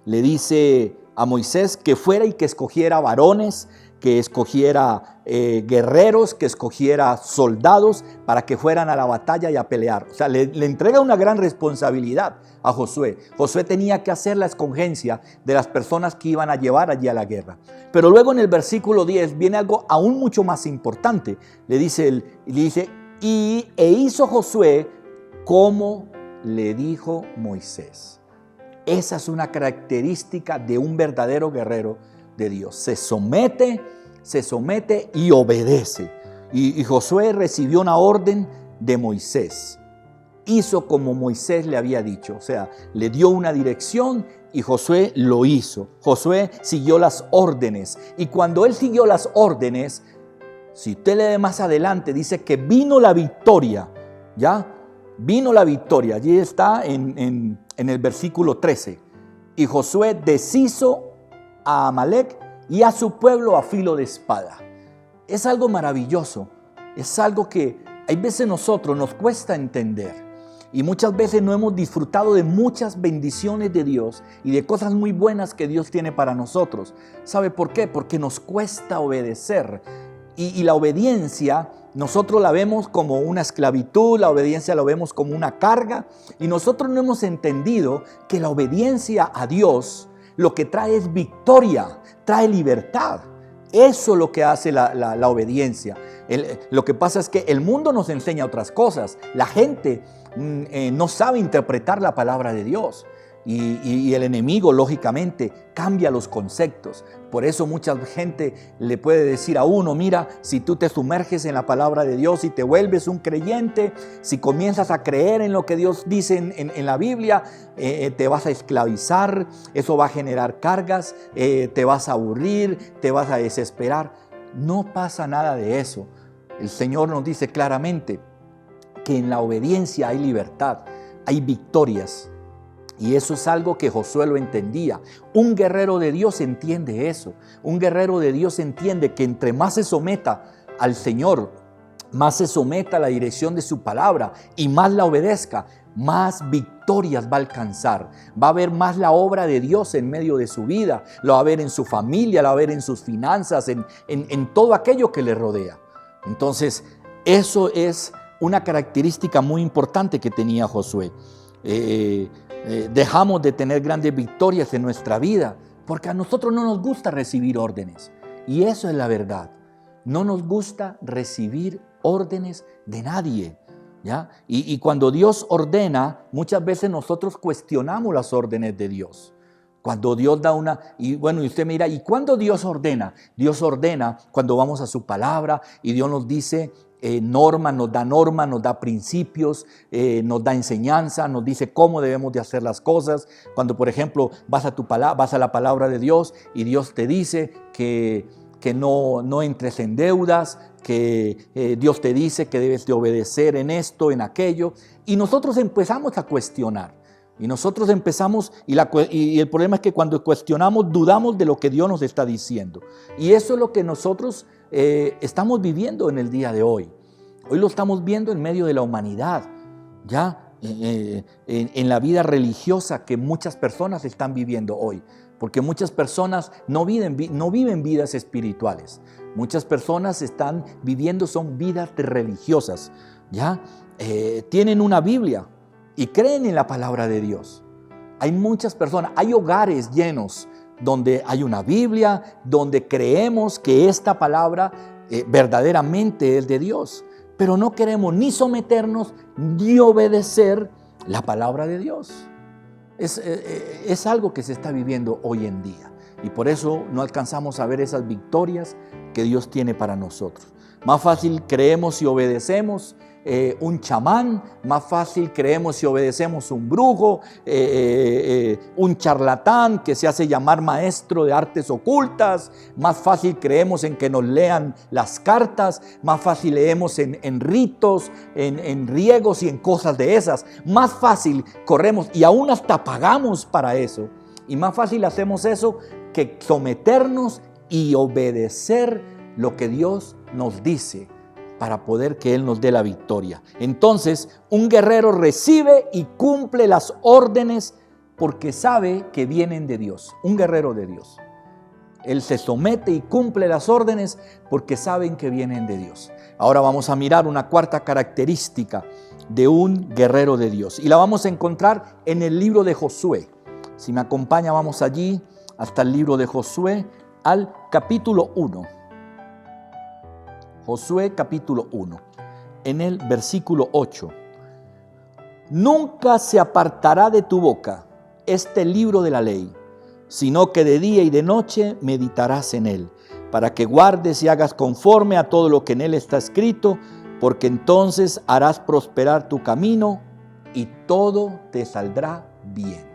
le dice a Moisés que fuera y que escogiera varones, que escogiera guerreros, que escogiera soldados para que fueran a la batalla y a pelear. O sea, le entrega una gran responsabilidad a Josué. Josué tenía que hacer la escogencia de las personas que iban a llevar allí a la guerra. Pero luego en el versículo 10 viene algo aún mucho más importante. Le dice, e hizo Josué como le dijo Moisés. Esa es una característica de un verdadero guerrero de Dios. Se somete y obedece. Y Josué recibió una orden de Moisés. Hizo como Moisés le había dicho. O sea, le dio una dirección y Josué lo hizo. Josué siguió las órdenes. Y cuando él siguió las órdenes, si usted lee más adelante, dice que vino la victoria. ¿Ya? Vino la victoria. Allí está en el versículo 13. Y Josué deshizo a Amalek y a su pueblo a filo de espada. Es algo maravilloso. Es algo que hay veces nosotros nos cuesta entender. Y muchas veces no hemos disfrutado de muchas bendiciones de Dios y de cosas muy buenas que Dios tiene para nosotros. ¿Sabe por qué? Porque nos cuesta obedecer. Y la obediencia nosotros la vemos como una esclavitud, la obediencia la vemos como una carga. Y nosotros no hemos entendido que la obediencia a Dios lo que trae es victoria, trae libertad. Eso es lo que hace la obediencia. Lo que pasa es que el mundo nos enseña otras cosas. La gente no sabe interpretar la palabra de Dios. Y el enemigo, lógicamente, cambia los conceptos. Por eso mucha gente le puede decir a uno, mira, si tú te sumerges en la palabra de Dios y te vuelves un creyente, si comienzas a creer en lo que Dios dice en la Biblia, te vas a esclavizar, eso va a generar cargas, te vas a aburrir, te vas a desesperar. No pasa nada de eso. El Señor nos dice claramente que en la obediencia hay libertad, hay victorias. Y eso es algo que Josué lo entendía. Un guerrero de Dios entiende eso. Un guerrero de Dios entiende que entre más se someta al Señor, más se someta a la dirección de su palabra y más la obedezca, más victorias va a alcanzar. Va a ver más la obra de Dios en medio de su vida. Lo va a ver en su familia, lo va a ver en sus finanzas, en todo aquello que le rodea. Entonces, eso es una característica muy importante que tenía Josué. Dejamos de tener grandes victorias en nuestra vida porque a nosotros no nos gusta recibir órdenes. Y eso es la verdad. No nos gusta recibir órdenes de nadie, ¿ya? Y cuando Dios ordena, muchas veces nosotros cuestionamos las órdenes de Dios. Cuando Dios da y usted me dirá, ¿y cuándo Dios ordena? Dios ordena cuando vamos a su palabra y Dios nos dice normas, nos da principios, nos da enseñanza, nos dice cómo debemos de hacer las cosas. Cuando, por ejemplo, vas a la palabra de Dios y Dios te dice que no entres en deudas, que Dios te dice que debes de obedecer en esto, en aquello, y nosotros empezamos a cuestionar. Y nosotros empezamos, y el problema es que cuando cuestionamos, dudamos de lo que Dios nos está diciendo. Y eso es lo que nosotros estamos viviendo en el día de hoy. Hoy lo estamos viendo en medio de la humanidad, ya en la vida religiosa que muchas personas están viviendo hoy. Porque muchas personas no viven vidas espirituales. Muchas personas están viviendo, son vidas religiosas, ya tienen una Biblia y creen en la palabra de Dios. Hay muchas personas, hay hogares llenos donde hay una Biblia, donde creemos que esta palabra verdaderamente es de Dios, pero no queremos ni someternos ni obedecer la palabra de Dios. Es algo que se está viviendo hoy en día y por eso no alcanzamos a ver esas victorias que Dios tiene para nosotros. Más fácil creemos y obedecemos un chamán, más fácil creemos si obedecemos un brujo, un charlatán que se hace llamar maestro de artes ocultas, más fácil creemos en que nos lean las cartas, más fácil leemos en ritos, en riegos y en cosas de esas, más fácil corremos y aún hasta pagamos para eso, y más fácil hacemos eso que someternos y obedecer lo que Dios nos dice, para poder que Él nos dé la victoria. Entonces, un guerrero recibe y cumple las órdenes porque sabe que vienen de Dios, un guerrero de Dios. Él se somete y cumple las órdenes porque saben que vienen de Dios. Ahora vamos a mirar una cuarta característica de un guerrero de Dios. Y la vamos a encontrar en el libro de Josué. Si me acompaña, vamos allí hasta el libro de Josué, al capítulo 1. Josué capítulo 1, en el versículo 8. Nunca se apartará de tu boca este libro de la ley, sino que de día y de noche meditarás en él, para que guardes y hagas conforme a todo lo que en él está escrito, porque entonces harás prosperar tu camino y todo te saldrá bien.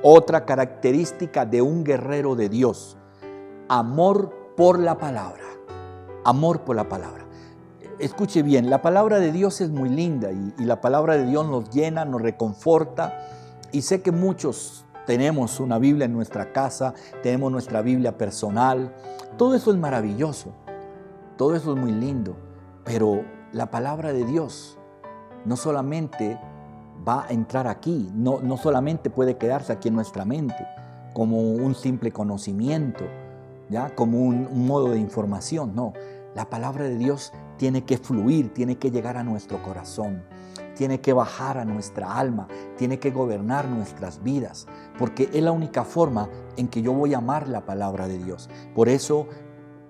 Otra característica de un guerrero de Dios: amor por la palabra. Amor por la palabra. Escuche bien, la palabra de Dios es muy linda y la palabra de Dios nos llena, nos reconforta. Y sé que muchos tenemos una Biblia en nuestra casa, tenemos nuestra Biblia personal. Todo eso es maravilloso, todo eso es muy lindo. Pero la palabra de Dios no solamente va a entrar aquí, no solamente puede quedarse aquí en nuestra mente como un simple conocimiento, ¿ya? Como un modo de información. No, la palabra de Dios tiene que fluir, tiene que llegar a nuestro corazón, tiene que bajar a nuestra alma, tiene que gobernar nuestras vidas, porque es la única forma en que yo voy a amar la palabra de Dios. Por eso,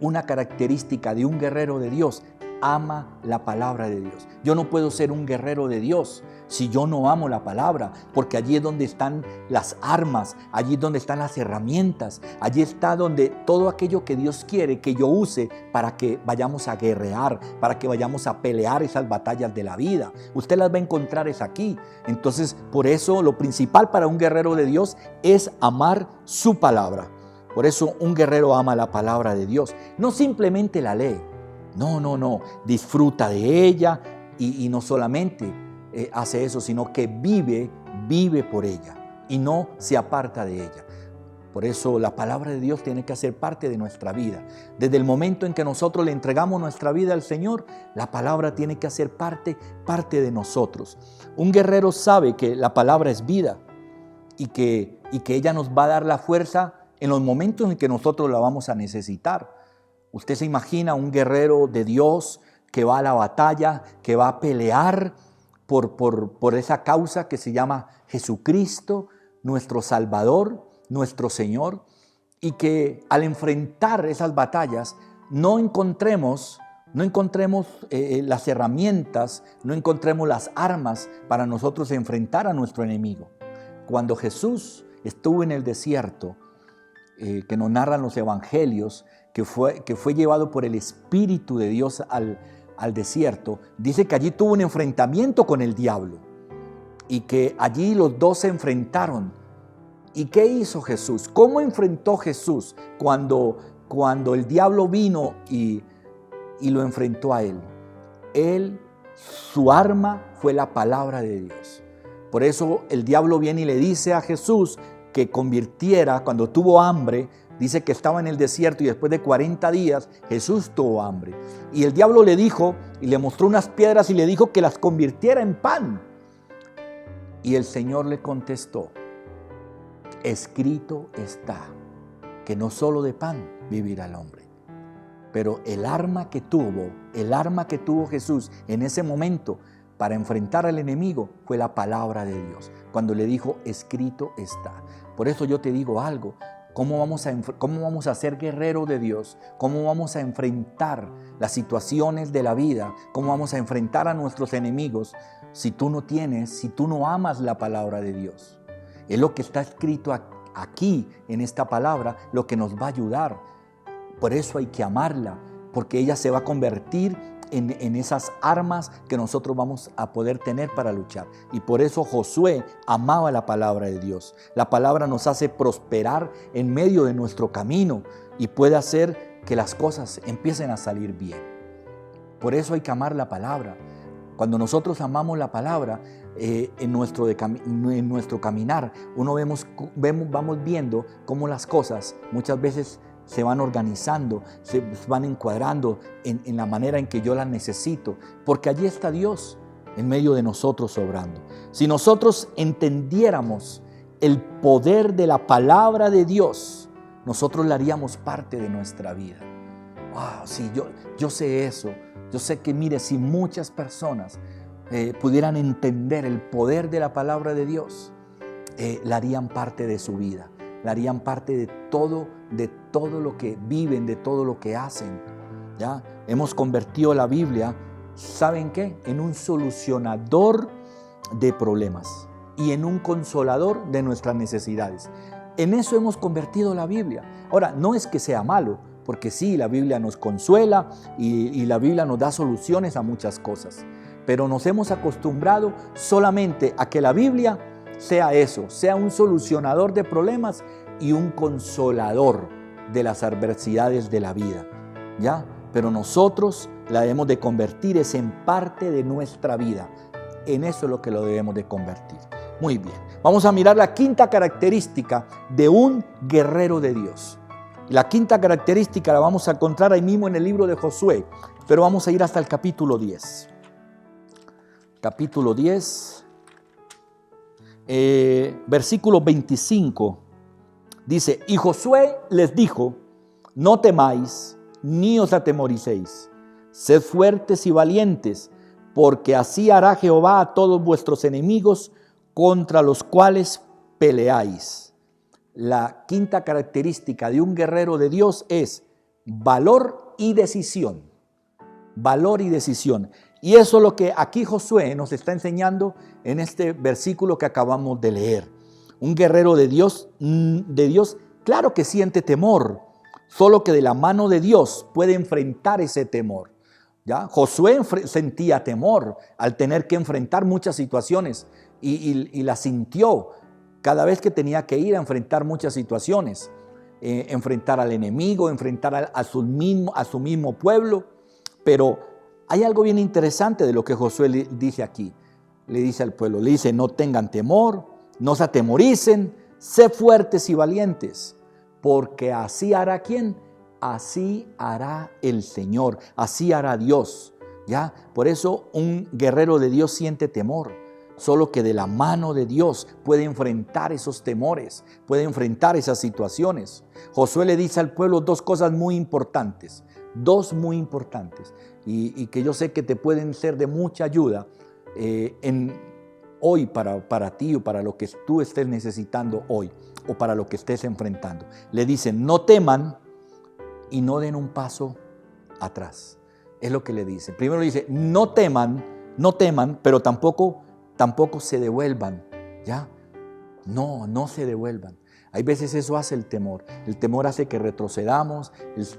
una característica de un guerrero de Dios: ama la palabra de Dios. Yo no puedo ser un guerrero de Dios si yo no amo la palabra, porque allí es donde están las armas, allí es donde están las herramientas, allí está donde todo aquello que Dios quiere que yo use para que vayamos a guerrear, para que vayamos a pelear esas batallas de la vida. Usted las va a encontrar es aquí. Entonces, por eso lo principal para un guerrero de Dios es amar su palabra. Por eso un guerrero ama la palabra de Dios, no simplemente la lee. No, disfruta de ella y no solamente hace eso, sino que vive por ella y no se aparta de ella. Por eso la palabra de Dios tiene que hacer parte de nuestra vida. Desde el momento en que nosotros le entregamos nuestra vida al Señor, la palabra tiene que hacer parte de nosotros. Un guerrero sabe que la palabra es vida y que ella nos va a dar la fuerza en los momentos en que nosotros la vamos a necesitar. Usted se imagina un guerrero de Dios que va a la batalla, que va a pelear por esa causa que se llama Jesucristo, nuestro Salvador, nuestro Señor, y que al enfrentar esas batallas no encontremos las herramientas, no encontremos las armas para nosotros enfrentar a nuestro enemigo. Cuando Jesús estuvo en el desierto, que nos narran los evangelios, que fue llevado por el Espíritu de Dios al desierto, dice que allí tuvo un enfrentamiento con el diablo y que allí los dos se enfrentaron. ¿Y qué hizo Jesús? ¿Cómo enfrentó Jesús cuando el diablo vino y lo enfrentó a él? Su arma fue la palabra de Dios. Por eso el diablo viene y le dice a Jesús que convirtiera, cuando tuvo hambre. Dice que estaba en el desierto y después de 40 días Jesús tuvo hambre. Y el diablo le dijo y le mostró unas piedras y le dijo que las convirtiera en pan. Y el Señor le contestó: escrito está que no solo de pan vivirá el hombre. Pero el arma que tuvo Jesús en ese momento para enfrentar al enemigo fue la palabra de Dios. Cuando le dijo: escrito está. Por eso yo te digo algo. ¿Cómo vamos a ser guerreros de Dios? ¿Cómo vamos a enfrentar las situaciones de la vida? ¿Cómo vamos a enfrentar a nuestros enemigos si tú no amas la palabra de Dios? Es lo que está escrito aquí en esta palabra lo que nos va a ayudar. Por eso hay que amarla, porque ella se va a convertir en esas armas que nosotros vamos a poder tener para luchar. Y por eso Josué amaba la palabra de Dios. La palabra nos hace prosperar en medio de nuestro camino y puede hacer que las cosas empiecen a salir bien. Por eso hay que amar la palabra. Cuando nosotros amamos la palabra, en nuestro caminar, vamos viendo cómo las cosas muchas veces se van organizando, se van encuadrando en la manera en que yo las necesito, porque allí está Dios en medio de nosotros obrando. Si nosotros entendiéramos el poder de la palabra de Dios, nosotros la haríamos parte de nuestra vida. Wow, sí, yo sé eso. Yo sé que, mire, si muchas personas pudieran entender el poder de la palabra de Dios, la harían parte de su vida, la harían parte de todo lo que viven, de todo lo que hacen. ¿Ya? Hemos convertido la Biblia, ¿saben qué? En un solucionador de problemas y en un consolador de nuestras necesidades. En eso hemos convertido la Biblia. Ahora, no es que sea malo, porque sí, la Biblia nos consuela y la Biblia nos da soluciones a muchas cosas. Pero nos hemos acostumbrado solamente a que la Biblia sea eso, sea un solucionador de problemas y un consolador de las adversidades de la vida. ¿Ya? Pero nosotros la debemos de convertir, es en parte de nuestra vida. En eso es lo que lo debemos de convertir. Muy bien, vamos a mirar la quinta característica de un guerrero de Dios. La quinta característica la vamos a encontrar ahí mismo en el libro de Josué, pero vamos a ir hasta el capítulo 10. Capítulo 10, versículo 25, dice: y Josué les dijo: no temáis, ni os atemoricéis, sed fuertes y valientes, porque así hará Jehová a todos vuestros enemigos contra los cuales peleáis. La quinta característica de un guerrero de Dios es valor y decisión. Valor y decisión. Y eso es lo que aquí Josué nos está enseñando en este versículo que acabamos de leer. Un guerrero de Dios, claro que siente temor, solo que de la mano de Dios puede enfrentar ese temor. ¿Ya? Josué sentía temor al tener que enfrentar muchas situaciones y la sintió cada vez que tenía que ir a enfrentar muchas situaciones, enfrentar al enemigo, enfrentar a su mismo pueblo. Pero hay algo bien interesante de lo que Josué le dice aquí. Le dice al pueblo, le dice: no tengan temor, no se atemoricen, sé fuertes y valientes, porque así hará ¿quién? Así hará el Señor, así hará Dios. ¿Ya? Por eso un guerrero de Dios siente temor, solo que de la mano de Dios puede enfrentar esos temores, puede enfrentar esas situaciones. Josué le dice al pueblo dos cosas muy importantes, y que yo sé que te pueden ser de mucha ayuda hoy para ti o para lo que tú estés necesitando hoy o para lo que estés enfrentando. Le dicen: no teman y no den un paso atrás. Es lo que le dice. Primero le dice: no teman, pero tampoco se devuelvan. ¿Ya? No se devuelvan. Hay veces eso hace el temor. El temor hace que retrocedamos,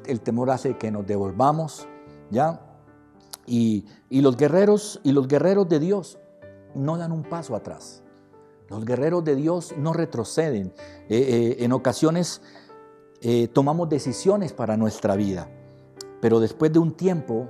el temor hace que nos devolvamos. ¿Ya? Y los guerreros de Dios no dan un paso atrás. Los guerreros de Dios no retroceden. En ocasiones tomamos decisiones para nuestra vida, pero después de un tiempo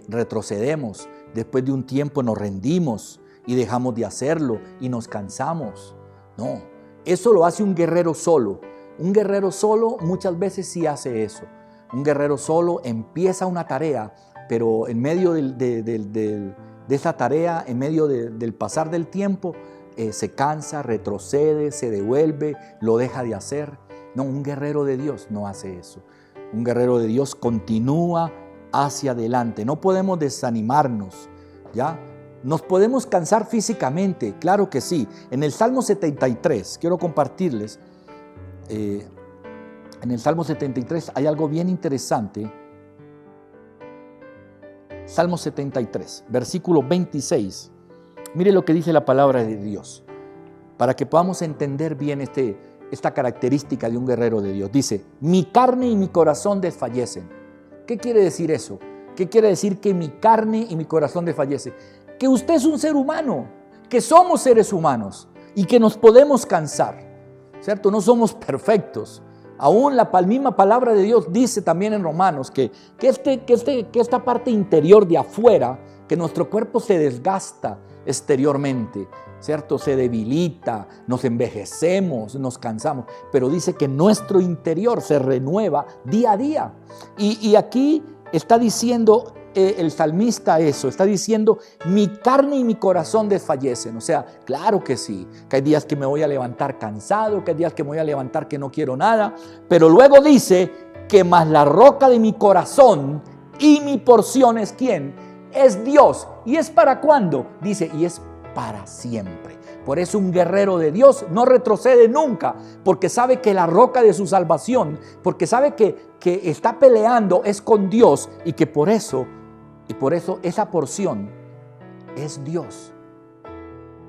retrocedemos, después de un tiempo nos rendimos y dejamos de hacerlo y nos cansamos. No, eso lo hace un guerrero solo. Un guerrero solo muchas veces sí hace eso. Un guerrero solo empieza una tarea, pero en medio de esa tarea, en medio del pasar del tiempo, se cansa, retrocede, se devuelve, lo deja de hacer. No, un guerrero de Dios no hace eso. Un guerrero de Dios continúa hacia adelante. No podemos desanimarnos, ¿ya? Nos podemos cansar físicamente, claro que sí. En el Salmo 73, quiero compartirles, en el Salmo 73 hay algo bien interesante. Salmo 73, versículo 26. Mire lo que dice la palabra de Dios, para que podamos entender bien esta característica de un guerrero de Dios. Dice: mi carne y mi corazón desfallecen. ¿Qué quiere decir eso? ¿Qué quiere decir que mi carne y mi corazón desfallecen? Que usted es un ser humano, que somos seres humanos y que nos podemos cansar, ¿cierto? No somos perfectos. Aún la misma palabra de Dios dice también en Romanos que esta parte interior de afuera, que nuestro cuerpo se desgasta exteriormente, ¿cierto? Se debilita, nos envejecemos, nos cansamos, pero dice que nuestro interior se renueva día a día. Y aquí está diciendo el salmista eso? Está diciendo, mi carne y mi corazón desfallecen. O sea, claro que sí, que hay días que me voy a levantar cansado, que hay días que me voy a levantar que no quiero nada, pero luego dice que más la roca de mi corazón y mi porción es ¿quién? Es Dios. ¿Y es para cuándo? Dice, y es para siempre. Por eso un guerrero de Dios no retrocede nunca, porque sabe que la roca de su salvación, porque sabe que está peleando es con Dios y que por eso esa porción es Dios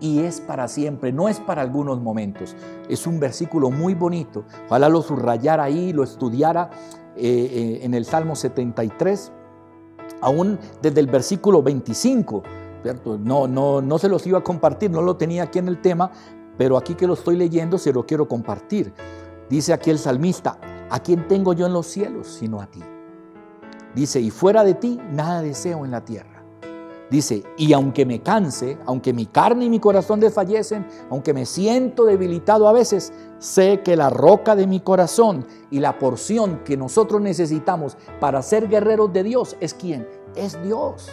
y es para siempre, no es para algunos momentos. Es un versículo muy bonito, ojalá lo subrayara ahí, lo estudiara en el Salmo 73, aún desde el versículo 25, ¿cierto? No se los iba a compartir, no lo tenía aquí en el tema, pero aquí que lo estoy leyendo se lo quiero compartir. Dice aquí el salmista, ¿a quién tengo yo en los cielos sino a ti? Dice, y fuera de ti nada deseo en la tierra. Dice, y aunque me canse, aunque mi carne y mi corazón desfallecen, aunque me siento debilitado a veces, sé que la roca de mi corazón y la porción que nosotros necesitamos para ser guerreros de Dios es ¿quién? Es Dios.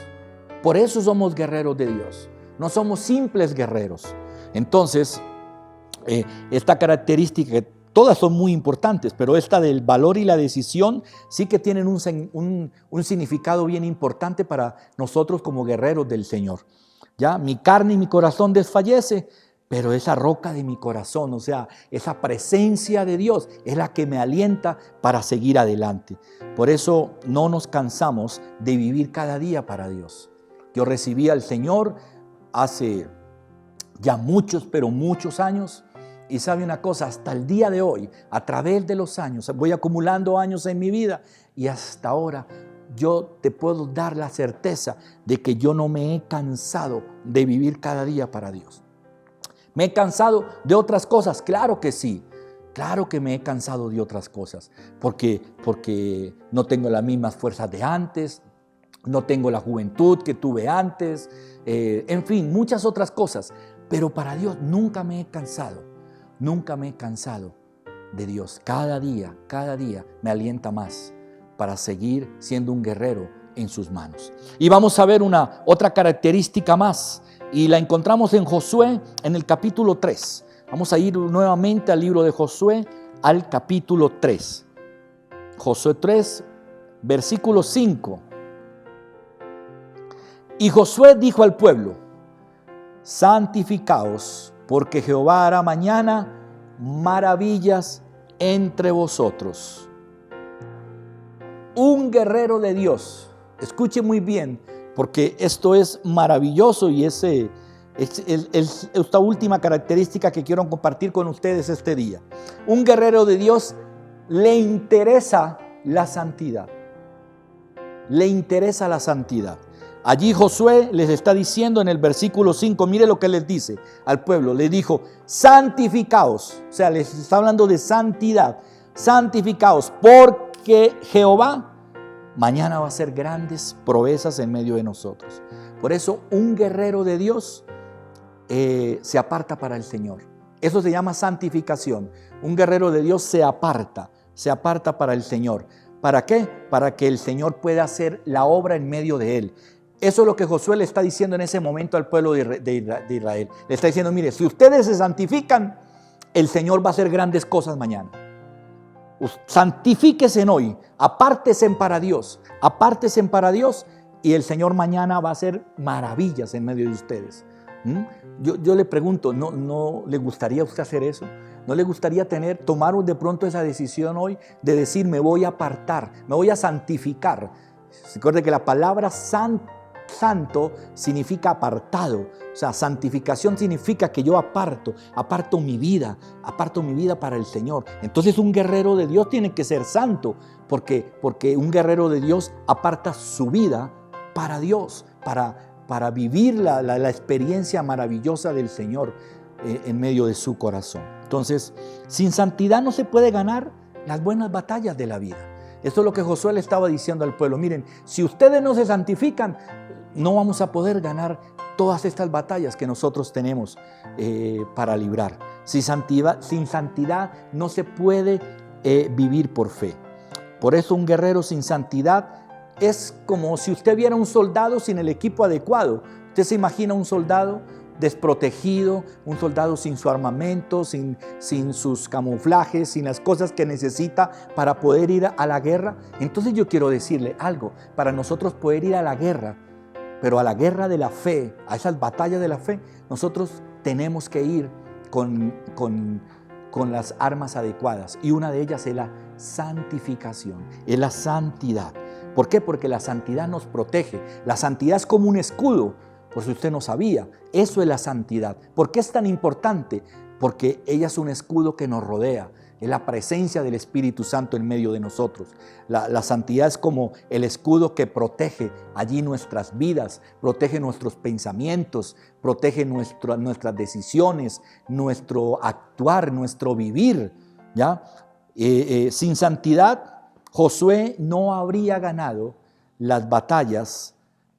Por eso somos guerreros de Dios. No somos simples guerreros. Entonces, esta característica, todas son muy importantes, pero esta del valor y la decisión sí que tienen un significado bien importante para nosotros como guerreros del Señor. Ya, mi carne y mi corazón desfallece, pero esa roca de mi corazón, o sea, esa presencia de Dios es la que me alienta para seguir adelante. Por eso no nos cansamos de vivir cada día para Dios. Yo recibí al Señor hace ya muchos, pero muchos años. Y sabe una cosa, hasta el día de hoy, a través de los años, voy acumulando años en mi vida y hasta ahora yo te puedo dar la certeza de que yo no me he cansado de vivir cada día para Dios. ¿Me he cansado de otras cosas? Claro que sí. Claro que me he cansado de otras cosas, porque no tengo las mismas fuerzas de antes, no tengo la juventud que tuve antes, en fin, muchas otras cosas. Pero para Dios nunca me he cansado, nunca me he cansado de Dios. Cada día me alienta más para seguir siendo un guerrero en sus manos. Y vamos a ver otra característica más, y la encontramos en Josué en el capítulo 3. Vamos a ir nuevamente al libro de Josué, al capítulo 3. Josué 3, versículo 5. Y Josué dijo al pueblo, santificaos, porque Jehová hará mañana maravillas entre vosotros. Un guerrero de Dios, escuche muy bien, porque esto es maravilloso y es esta última característica que quiero compartir con ustedes este día. Un guerrero de Dios le interesa la santidad. Le interesa la santidad. Allí Josué les está diciendo en el versículo 5, mire lo que les dice al pueblo. Le dijo, santificaos, o sea, les está hablando de santidad. Santificaos, porque Jehová mañana va a hacer grandes proezas en medio de nosotros. Por eso un guerrero de Dios se aparta para el Señor. Eso se llama santificación. Un guerrero de Dios se aparta para el Señor. ¿Para qué? Para que el Señor pueda hacer la obra en medio de él. Eso es lo que Josué le está diciendo en ese momento al pueblo de Israel. Le está diciendo, mire, si ustedes se santifican, el Señor va a hacer grandes cosas mañana. Santifíquense hoy, apártense para Dios y el Señor mañana va a hacer maravillas en medio de ustedes. Yo le pregunto, ¿no le gustaría a usted hacer eso? ¿No le gustaría tomar de pronto esa decisión hoy de decir, me voy a apartar, me voy a santificar? Recuerde que la palabra santo significa apartado. O sea, santificación significa que yo aparto mi vida para el Señor. Entonces un guerrero de Dios tiene que ser santo, porque un guerrero de Dios aparta su vida para Dios, para vivir la experiencia maravillosa del Señor en medio de su corazón. Entonces, sin santidad no se puede ganar las buenas batallas de la vida. Esto es lo que Josué le estaba diciendo al pueblo. Miren, si ustedes no se santifican, no vamos a poder ganar todas estas batallas que nosotros tenemos para librar. Sin santidad no se puede vivir por fe. Por eso un guerrero sin santidad es como si usted viera un soldado sin el equipo adecuado. Usted se imagina un soldado desprotegido, un soldado sin su armamento, sin sus camuflajes, sin las cosas que necesita para poder ir a la guerra. Entonces yo quiero decirle algo, para nosotros poder ir a la guerra, pero a la guerra de la fe, a esas batallas de la fe, nosotros tenemos que ir con las armas adecuadas, y una de ellas es la santificación, es la santidad. ¿Por qué? Porque la santidad nos protege. La santidad es como un escudo, por si usted no sabía. Eso es la santidad. ¿Por qué es tan importante? Porque ella es un escudo que nos rodea. Es la presencia del Espíritu Santo en medio de nosotros. La santidad es como el escudo que protege allí nuestras vidas, protege nuestros pensamientos, protege nuestras decisiones, nuestro actuar, nuestro vivir, ¿ya? Sin santidad, Josué no habría ganado las batallas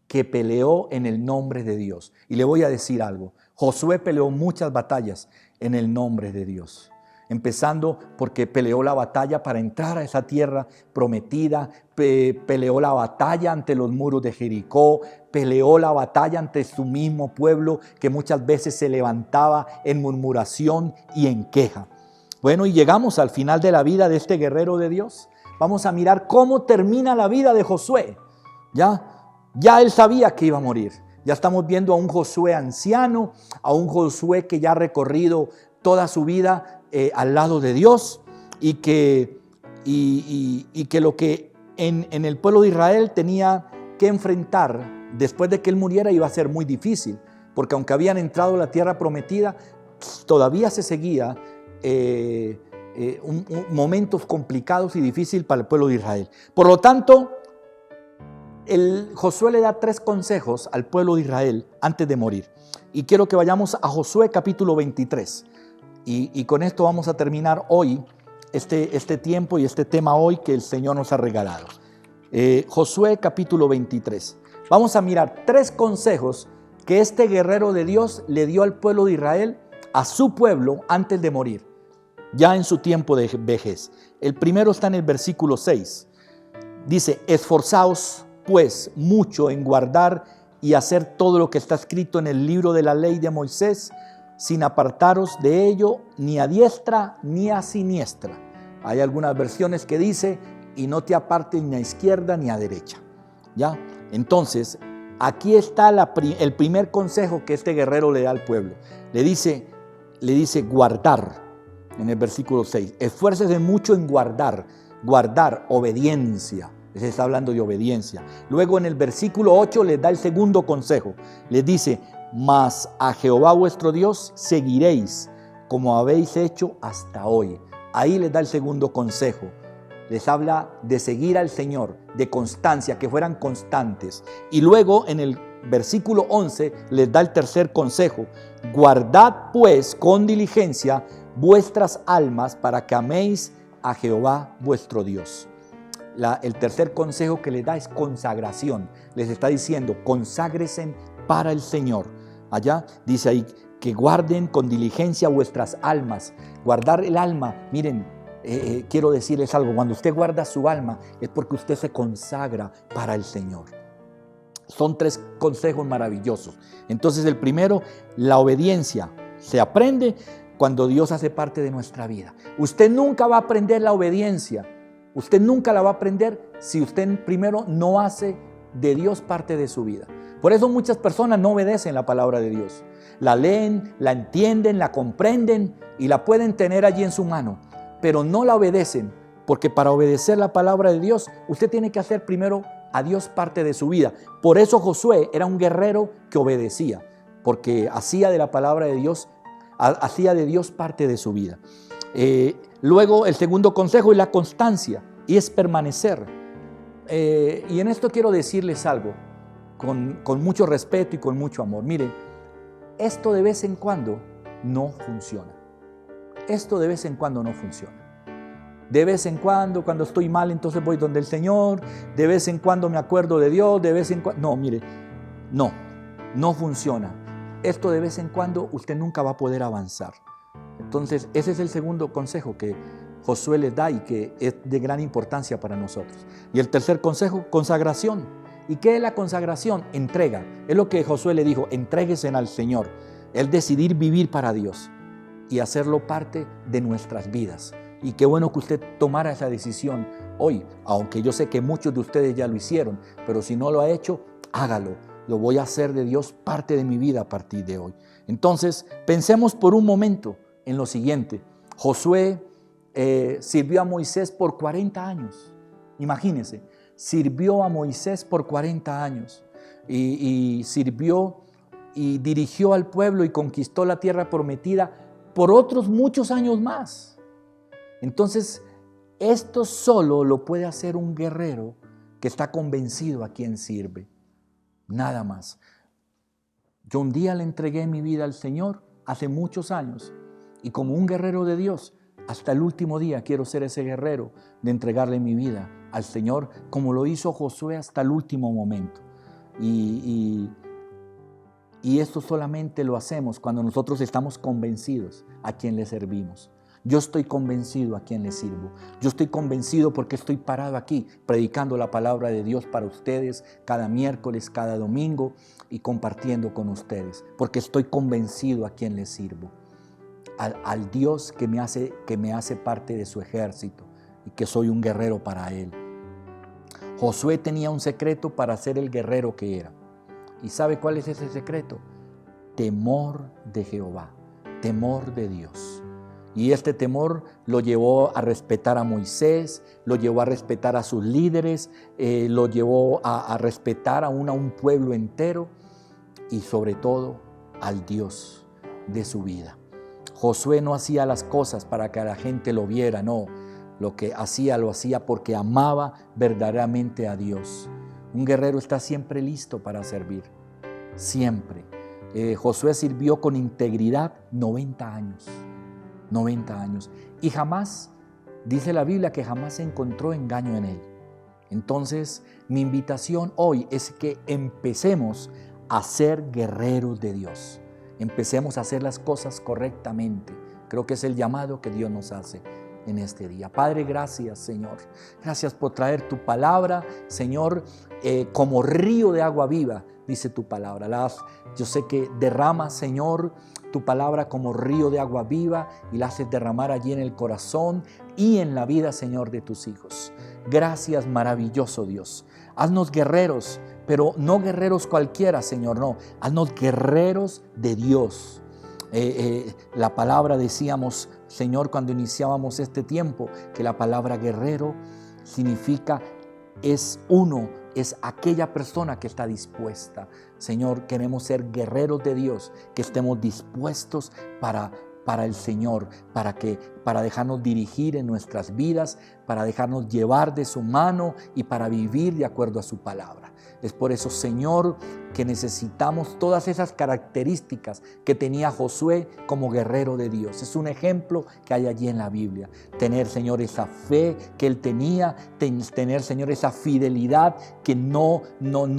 que peleó en el nombre de Dios. Y le voy a decir algo, Josué peleó muchas batallas en el nombre de Dios. Empezando porque peleó la batalla para entrar a esa tierra prometida, peleó la batalla ante los muros de Jericó, peleó la batalla ante su mismo pueblo que muchas veces se levantaba en murmuración y en queja. Bueno, y llegamos al final de la vida de este guerrero de Dios. Vamos a mirar cómo termina la vida de Josué. Ya él sabía que iba a morir. Ya estamos viendo a un Josué anciano, a un Josué que ya ha recorrido toda su vida al lado de Dios, y que lo que en el pueblo de Israel tenía que enfrentar después de que él muriera iba a ser muy difícil, porque aunque habían entrado a la tierra prometida, todavía se seguía momentos complicados y difíciles para el pueblo de Israel. Por lo tanto, Josué le da 3 consejos al pueblo de Israel antes de morir. Y quiero que vayamos a Josué capítulo 23. Y con esto vamos a terminar hoy este tiempo y este tema hoy que el Señor nos ha regalado. Josué capítulo 23. Vamos a mirar 3 consejos que este guerrero de Dios le dio al pueblo de Israel, a su pueblo, antes de morir, ya en su tiempo de vejez. El primero está en el versículo 6. Dice: esforzaos pues mucho en guardar y hacer todo lo que está escrito en el libro de la ley de Moisés, sin apartaros de ello ni a diestra ni a siniestra. Hay algunas versiones que dice: y no te apartes ni a izquierda ni a derecha. ¿Ya? Entonces, aquí está el primer consejo que este guerrero le da al pueblo. Le dice guardar, en el versículo 6. Esfuércese mucho en guardar, obediencia. Se está hablando de obediencia. Luego en el versículo 8 les da el segundo consejo. Les dice: mas a Jehová vuestro Dios seguiréis, como habéis hecho hasta hoy. Ahí les da el segundo consejo. Les habla de seguir al Señor, de constancia, que fueran constantes. Y luego en el versículo 11 les da el tercer consejo: guardad pues con diligencia vuestras almas para que améis a Jehová vuestro Dios. El tercer consejo que les da es consagración. Les está diciendo: conságresen para el Señor. Allá dice ahí que guarden con diligencia vuestras almas. Guardar el alma, miren, quiero decirles algo: cuando usted guarda su alma es porque usted se consagra para el Señor. Son 3 consejos maravillosos. Entonces el primero, la obediencia se aprende cuando Dios hace parte de nuestra vida. Usted nunca va a aprender la obediencia. Usted nunca la va a aprender si usted primero no hace de Dios parte de su vida. Por eso muchas personas no obedecen la palabra de Dios. La leen, la entienden, la comprenden y la pueden tener allí en su mano, pero no la obedecen, porque para obedecer la palabra de Dios, usted tiene que hacer primero a Dios parte de su vida. Por eso Josué era un guerrero que obedecía, porque hacía de la palabra de Dios, hacía de Dios parte de su vida. Luego el segundo consejo es la constancia, y es permanecer. Y en esto quiero decirles algo con mucho respeto y con mucho amor. Miren, esto de vez en cuando no funciona. Esto de vez en cuando no funciona. De vez en cuando estoy mal, entonces voy donde el Señor. De vez en cuando me acuerdo de Dios. De vez en cuando... No, mire, no funciona. Esto de vez en cuando usted nunca va a poder avanzar. Entonces ese es el segundo consejo que Josué les da y que es de gran importancia para nosotros. Y el tercer consejo, consagración. ¿Y qué es la consagración? Entrega. Es lo que Josué le dijo, entréguese al Señor. El decidir vivir para Dios y hacerlo parte de nuestras vidas. Y qué bueno que usted tomara esa decisión hoy, aunque yo sé que muchos de ustedes ya lo hicieron, pero si no lo ha hecho, hágalo. Lo voy a hacer de Dios parte de mi vida a partir de hoy. Entonces, pensemos por un momento en lo siguiente. Josué sirvió a Moisés por 40 años. Imagínense, sirvió a Moisés por 40 años y sirvió y dirigió al pueblo y conquistó la tierra prometida por otros muchos años más. Entonces, esto solo lo puede hacer un guerrero que está convencido a quien sirve. Nada más. Yo un día le entregué mi vida al Señor hace muchos años y como un guerrero de Dios, hasta el último día quiero ser ese guerrero de entregarle mi vida al Señor como lo hizo Josué hasta el último momento. Y esto solamente lo hacemos cuando nosotros estamos convencidos a quien le servimos. Yo estoy convencido a quien le sirvo. Yo estoy convencido porque estoy parado aquí predicando la palabra de Dios para ustedes cada miércoles, cada domingo y compartiendo con ustedes. Porque estoy convencido a quien le sirvo. Al Dios que me hace parte de su ejército y que soy un guerrero para Él. Josué tenía un secreto para ser el guerrero que era. ¿Y sabe cuál es ese secreto? Temor de Jehová, temor de Dios. Y este temor lo llevó a respetar a Moisés, lo llevó a respetar a sus líderes, lo llevó a respetar a un pueblo entero y sobre todo al Dios de su vida. Josué no hacía las cosas para que la gente lo viera, no. Lo que hacía, lo hacía porque amaba verdaderamente a Dios. Un guerrero está siempre listo para servir, siempre. Josué sirvió con integridad 90 años. 90 años. Y jamás, dice la Biblia, que jamás se encontró engaño en él. Entonces, mi invitación hoy es que empecemos a ser guerreros de Dios. Empecemos a hacer las cosas correctamente. Creo que es el llamado que Dios nos hace en este día. Padre, gracias, Señor. Gracias por traer tu palabra, Señor, como río de agua viva, dice tu palabra. Yo sé que derrama, Señor, tu palabra como río de agua viva y la haces derramar allí en el corazón y en la vida, Señor, de tus hijos. Gracias, maravilloso Dios. Haznos guerreros, pero no guerreros cualquiera, Señor, no. Haznos guerreros de Dios. La palabra, decíamos, Señor, cuando iniciábamos este tiempo, que la palabra guerrero significa es uno, es aquella persona que está dispuesta. Señor, queremos ser guerreros de Dios, que estemos dispuestos para el Señor, para dejarnos dirigir en nuestras vidas, para dejarnos llevar de su mano y para vivir de acuerdo a su palabra. Es por eso, Señor, que necesitamos todas esas características que tenía Josué como guerrero de Dios. Es un ejemplo que hay allí en la Biblia. Tener, Señor, esa fe que él tenía, tener, Señor, esa fidelidad que no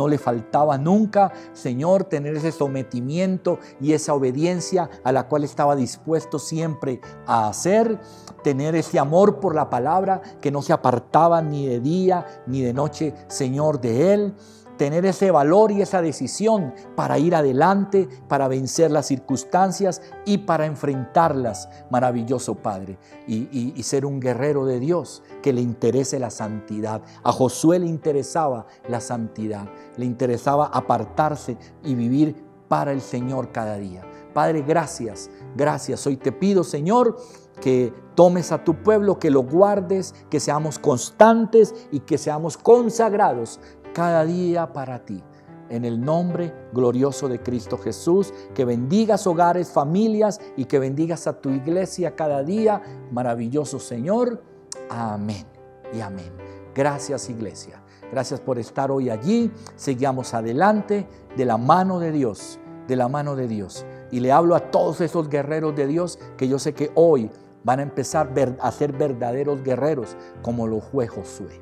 le faltaba nunca. Señor, tener ese sometimiento y esa obediencia a la cual estaba dispuesto siempre a hacer. Tener ese amor por la palabra que no se apartaba ni de día ni de noche, Señor, de él. Tener ese valor y esa decisión para ir adelante, para vencer las circunstancias y para enfrentarlas, maravilloso Padre. Y ser un guerrero de Dios que le interese la santidad. A Josué le interesaba la santidad, le interesaba apartarse y vivir para el Señor cada día. Padre, gracias, gracias. Hoy te pido, Señor, que tomes a tu pueblo, que lo guardes, que seamos constantes y que seamos consagrados cada día para ti. En el nombre glorioso de Cristo Jesús, que bendigas hogares, familias y que bendigas a tu iglesia cada día. Maravilloso Señor. Amén y amén. Gracias, iglesia. Gracias por estar hoy allí. Sigamos adelante de la mano de Dios, de la mano de Dios. Y le hablo a todos esos guerreros de Dios que yo sé que hoy van a empezar a ser verdaderos guerreros como lo fue Josué.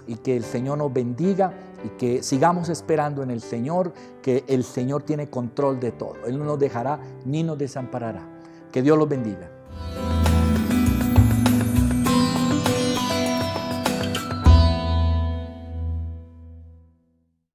Y que el Señor nos bendiga y que sigamos esperando en el Señor, que el Señor tiene control de todo. Él no nos dejará ni nos desamparará. Que Dios los bendiga.